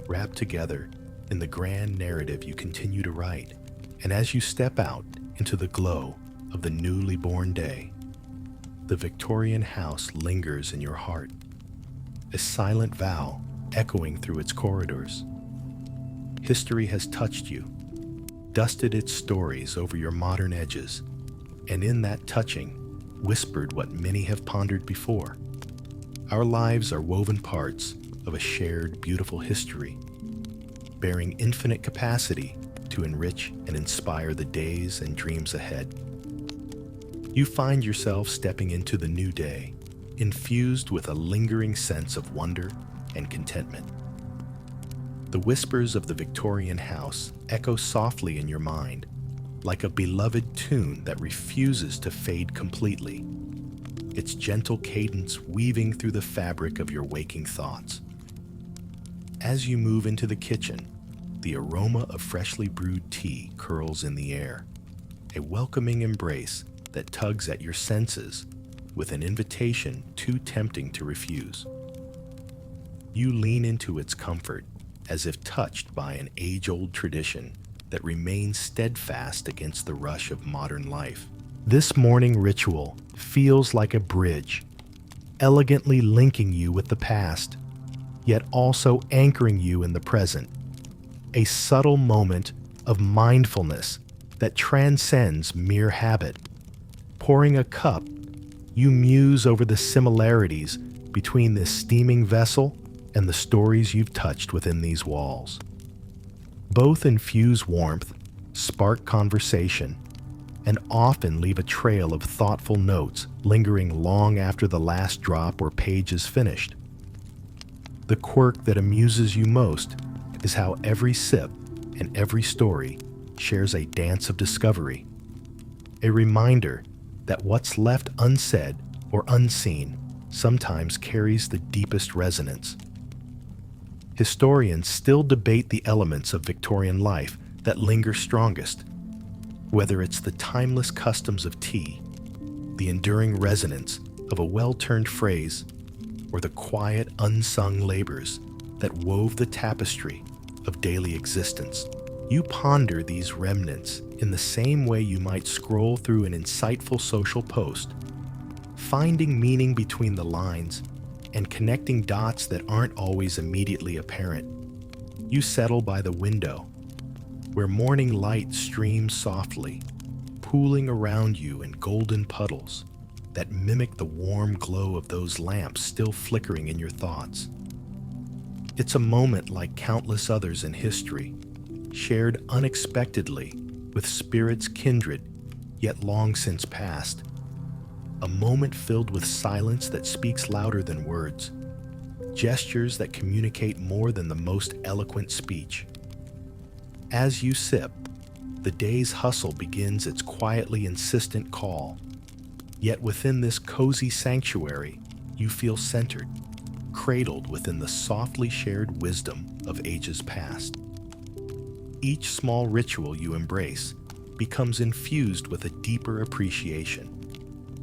wrapped together in the grand narrative you continue to write. And as you step out into the glow of the newly born day, the Victorian house lingers in your heart, a silent vow echoing through its corridors. History has touched you, dusted its stories over your modern edges, and in that touching, whispered what many have pondered before. Our lives are woven parts of a shared, beautiful history, bearing infinite capacity to enrich and inspire the days and dreams ahead. You find yourself stepping into the new day, infused with a lingering sense of wonder and contentment. The whispers of the Victorian house echo softly in your mind, like a beloved tune that refuses to fade completely, its gentle cadence weaving through the fabric of your waking thoughts. As you move into the kitchen, the aroma of freshly brewed tea curls in the air, a welcoming embrace that tugs at your senses with an invitation too tempting to refuse. You lean into its comfort as if touched by an age-old tradition that remains steadfast against the rush of modern life. This morning ritual feels like a bridge, elegantly linking you with the past, yet also anchoring you in the present, a subtle moment of mindfulness that transcends mere habit. Pouring a cup, you muse over the similarities between this steaming vessel and the stories you've touched within these walls. Both infuse warmth, spark conversation, and often leave a trail of thoughtful notes lingering long after the last drop or page is finished. The quirk that amuses you most is how every sip and every story shares a dance of discovery, a reminder that what's left unsaid or unseen sometimes carries the deepest resonance. Historians still debate the elements of Victorian life that linger strongest, whether it's the timeless customs of tea, the enduring resonance of a well-turned phrase, or the quiet, unsung labors that wove the tapestry of daily existence. You ponder these remnants in the same way you might scroll through an insightful social post, finding meaning between the lines and connecting dots that aren't always immediately apparent. You settle by the window, where morning light streams softly, pooling around you in golden puddles that mimic the warm glow of those lamps still flickering in your thoughts. It's a moment like countless others in history, shared unexpectedly with spirits kindred, yet long since past. A moment filled with silence that speaks louder than words, gestures that communicate more than the most eloquent speech. As you sip, the day's hustle begins its quietly insistent call. Yet within this cozy sanctuary, you feel centered, cradled within the softly shared wisdom of ages past. Each small ritual you embrace becomes infused with a deeper appreciation,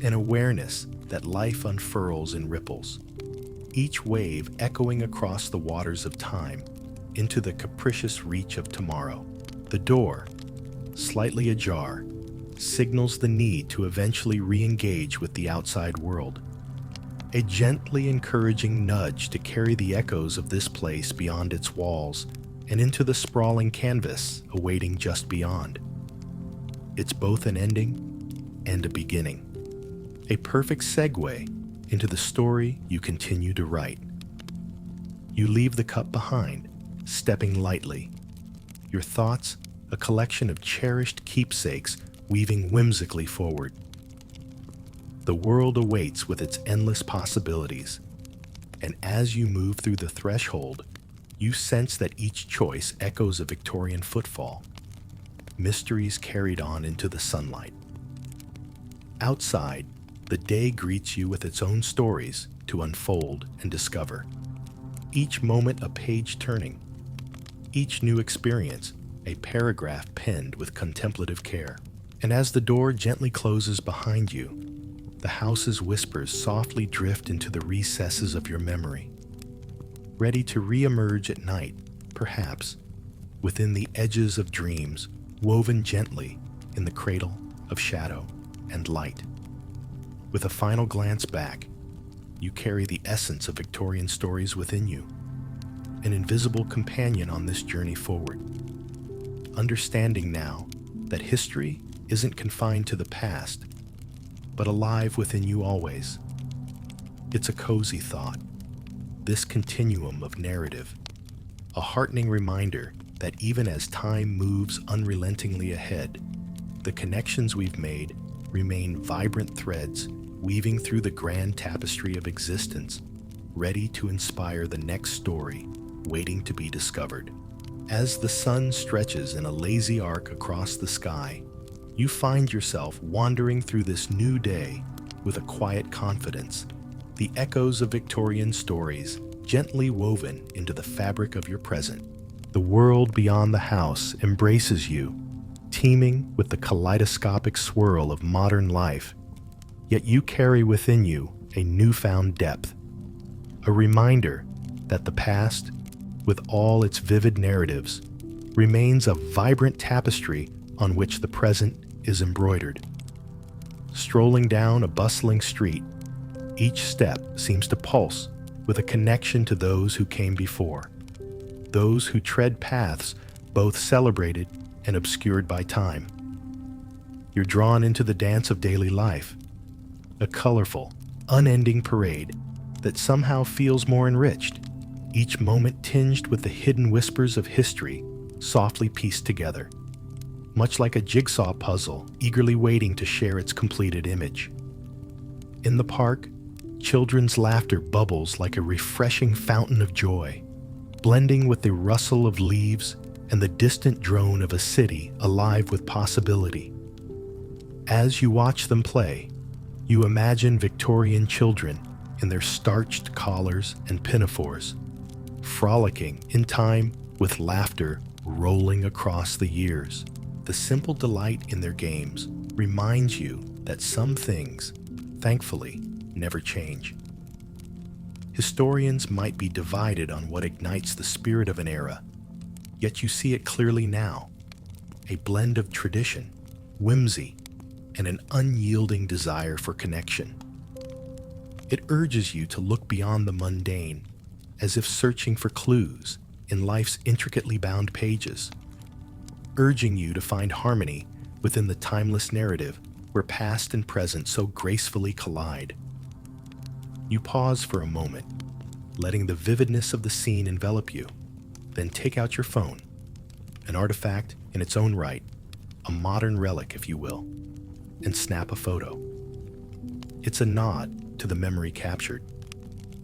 an awareness that life unfurls in ripples, each wave echoing across the waters of time into the capricious reach of tomorrow. The door, slightly ajar, signals the need to eventually re-engage with the outside world, a gently encouraging nudge to carry the echoes of this place beyond its walls and into the sprawling canvas awaiting just beyond. It's both an ending and a beginning, a perfect segue into the story you continue to write. You leave the cup behind, stepping lightly, your thoughts a collection of cherished keepsakes weaving whimsically forward. The world awaits with its endless possibilities, and as you move through the threshold, you sense that each choice echoes a Victorian footfall, mysteries carried on into the sunlight. Outside, the day greets you with its own stories to unfold and discover. Each moment a page turning, each new experience a paragraph penned with contemplative care. And as the door gently closes behind you, the house's whispers softly drift into the recesses of your memory, ready to re-emerge at night, perhaps, within the edges of dreams woven gently in the cradle of shadow and light. With a final glance back, you carry the essence of Victorian stories within you, an invisible companion on this journey forward. Understanding now that history isn't confined to the past, but alive within you always. It's a cozy thought, this continuum of narrative, a heartening reminder that even as time moves unrelentingly ahead, the connections we've made remain vibrant threads weaving through the grand tapestry of existence, ready to inspire the next story waiting to be discovered. As the sun stretches in a lazy arc across the sky, you find yourself wandering through this new day with a quiet confidence, the echoes of Victorian stories gently woven into the fabric of your present. The world beyond the house embraces you, teeming with the kaleidoscopic swirl of modern life, yet you carry within you a newfound depth, a reminder that the past, with all its vivid narratives, remains a vibrant tapestry on which the present is embroidered. Strolling down a bustling street, each step seems to pulse with a connection to those who came before, those who tread paths both celebrated and obscured by time. You're drawn into the dance of daily life, a colorful, unending parade that somehow feels more enriched, each moment tinged with the hidden whispers of history softly pieced together, much like a jigsaw puzzle eagerly waiting to share its completed image. In the park, children's laughter bubbles like a refreshing fountain of joy, blending with the rustle of leaves and the distant drone of a city alive with possibility. As you watch them play, you imagine Victorian children in their starched collars and pinafores, frolicking in time with laughter rolling across the years. The simple delight in their games reminds you that some things, thankfully, never change. Historians might be divided on what ignites the spirit of an era, yet you see it clearly now, a blend of tradition, whimsy, and an unyielding desire for connection. It urges you to look beyond the mundane, as if searching for clues in life's intricately bound pages, urging you to find harmony within the timeless narrative where past and present so gracefully collide. You pause for a moment, letting the vividness of the scene envelop you, then take out your phone, an artifact in its own right, a modern relic, if you will, and snap a photo. It's a nod to the memory captured,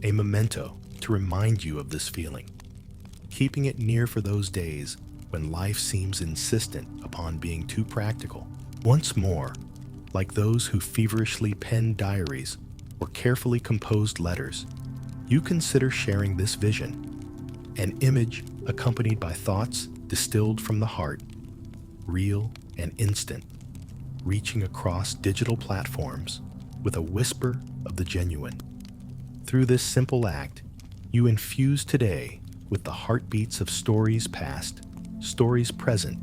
a memento to remind you of this feeling, keeping it near for those days when life seems insistent upon being too practical. Once more, like those who feverishly penned diaries or carefully composed letters, you consider sharing this vision, an image accompanied by thoughts distilled from the heart, real and instant, reaching across digital platforms with a whisper of the genuine. Through this simple act, you infuse today with the heartbeats of stories past, stories present,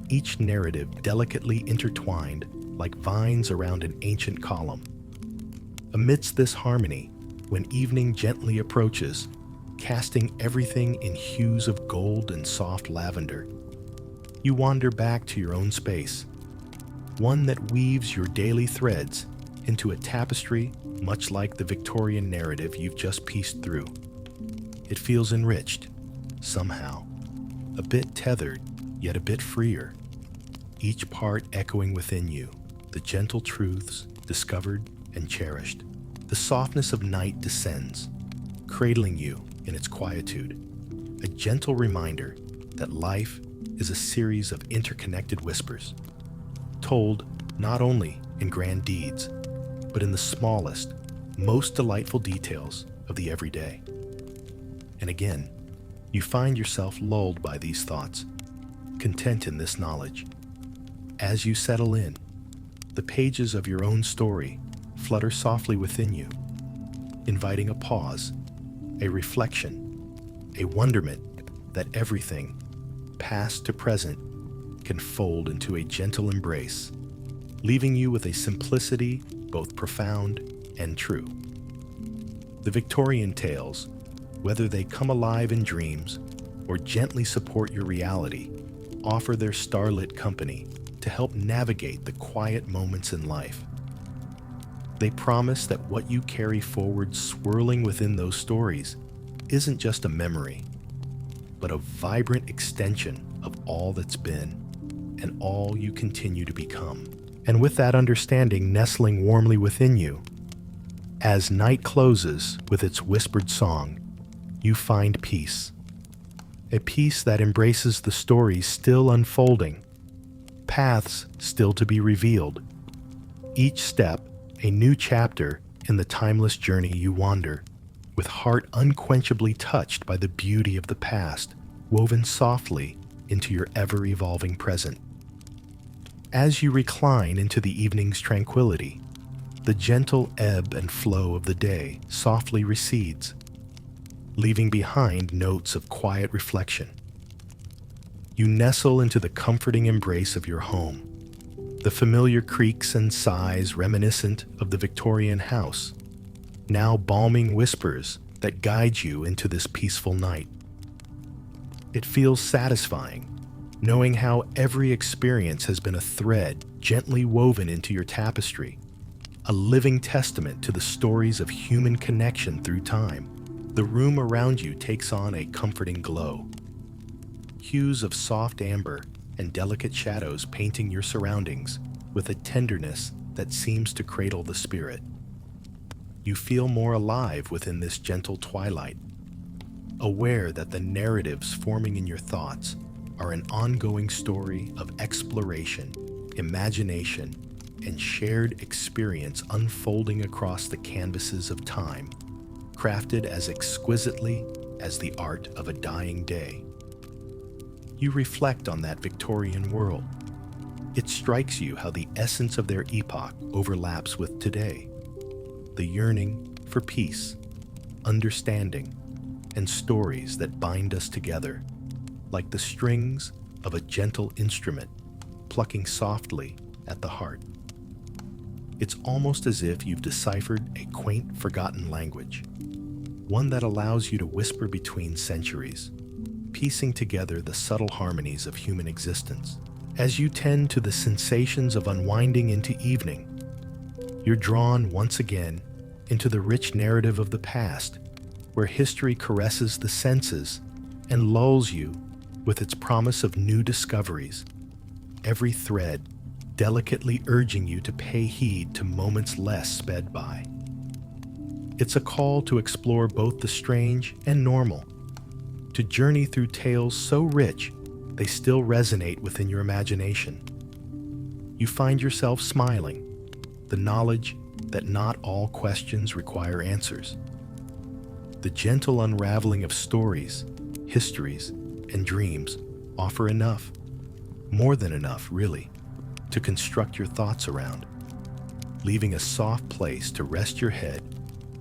each narrative delicately intertwined like vines around an ancient column. Amidst this harmony, when evening gently approaches, casting everything in hues of gold and soft lavender, you wander back to your own space, one that weaves your daily threads into a tapestry much like the Victorian narrative you've just pieced through. It feels enriched, somehow, a bit tethered, yet a bit freer, each part echoing within you the gentle truths discovered and cherished. The softness of night descends, cradling you in its quietude, a gentle reminder that life is a series of interconnected whispers, told not only in grand deeds, but in the smallest, most delightful details of the everyday. And again, you find yourself lulled by these thoughts, content in this knowledge. As you settle in, the pages of your own story flutter softly within you, inviting a pause, a reflection, a wonderment that everything, past to present, can fold into a gentle embrace, leaving you with a simplicity both profound and true. The Victorian tales, whether they come alive in dreams or gently support your reality, offer their starlit company to help navigate the quiet moments in life. They promise that what you carry forward swirling within those stories isn't just a memory, but a vibrant extension of all that's been and all you continue to become. And with that understanding nestling warmly within you, as night closes with its whispered song, you find peace. A peace that embraces the stories still unfolding, paths still to be revealed, each step a new chapter in the timeless journey you wander, with heart unquenchably touched by the beauty of the past, woven softly into your ever-evolving present. As you recline into the evening's tranquility, the gentle ebb and flow of the day softly recedes, leaving behind notes of quiet reflection. You nestle into the comforting embrace of your home, the familiar creaks and sighs reminiscent of the Victorian house, now balming whispers that guide you into this peaceful night. It feels satisfying, knowing how every experience has been a thread gently woven into your tapestry, a living testament to the stories of human connection through time. The room around you takes on a comforting glow, hues of soft amber and delicate shadows painting your surroundings with a tenderness that seems to cradle the spirit. You feel more alive within this gentle twilight, aware that the narratives forming in your thoughts are an ongoing story of exploration, imagination, and shared experience unfolding across the canvases of time, crafted as exquisitely as the art of a dying day. You reflect on that Victorian world. It strikes you how the essence of their epoch overlaps with today. The yearning for peace, understanding, and stories that bind us together, like the strings of a gentle instrument plucking softly at the heart. It's almost as if you've deciphered a quaint, forgotten language, one that allows you to whisper between centuries, piecing together the subtle harmonies of human existence. As you tend to the sensations of unwinding into evening, you're drawn once again into the rich narrative of the past, where history caresses the senses and lulls you with its promise of new discoveries, every thread delicately urging you to pay heed to moments less sped by. It's a call to explore both the strange and normal, to journey through tales so rich they still resonate within your imagination. You find yourself smiling, the knowledge that not all questions require answers. The gentle unraveling of stories, histories, and dreams offer enough, more than enough, really, to construct your thoughts around, leaving a soft place to rest your head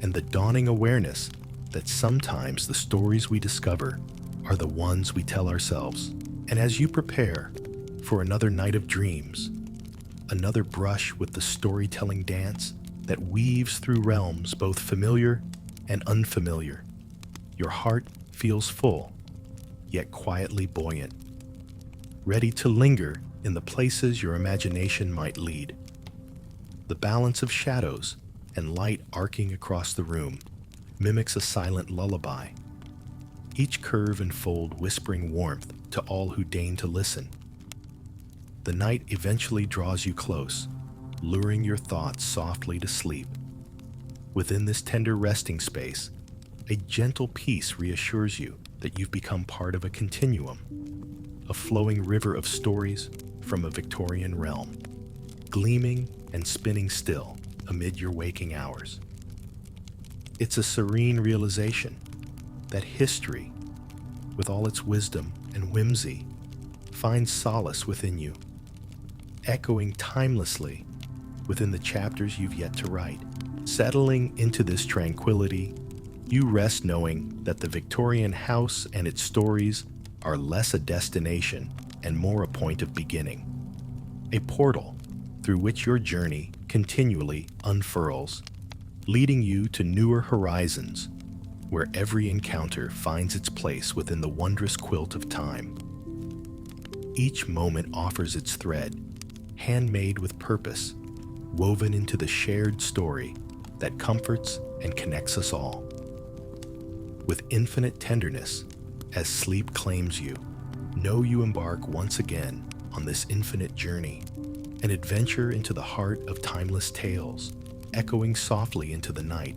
and the dawning awareness that sometimes the stories we discover are the ones we tell ourselves. And as you prepare for another night of dreams, another brush with the storytelling dance that weaves through realms both familiar and unfamiliar, your heart feels full, yet quietly buoyant, ready to linger in the places your imagination might lead. The balance of shadows and light arcing across the room mimics a silent lullaby, each curve and fold whispering warmth to all who deign to listen. The night eventually draws you close, luring your thoughts softly to sleep. Within this tender resting space, a gentle peace reassures you that you've become part of a continuum, a flowing river of stories from a Victorian realm, gleaming and spinning still amid your waking hours. It's a serene realization that history, with all its wisdom and whimsy, finds solace within you, echoing timelessly within the chapters you've yet to write. Settling into this tranquility, you rest knowing that the Victorian house and its stories are less a destination and more a point of beginning, a portal through which your journey continually unfurls, leading you to newer horizons, where every encounter finds its place within the wondrous quilt of time. Each moment offers its thread, handmade with purpose, woven into the shared story that comforts and connects us all. With infinite tenderness, as sleep claims you, know you embark once again on this infinite journey, an adventure into the heart of timeless tales, echoing softly into the night.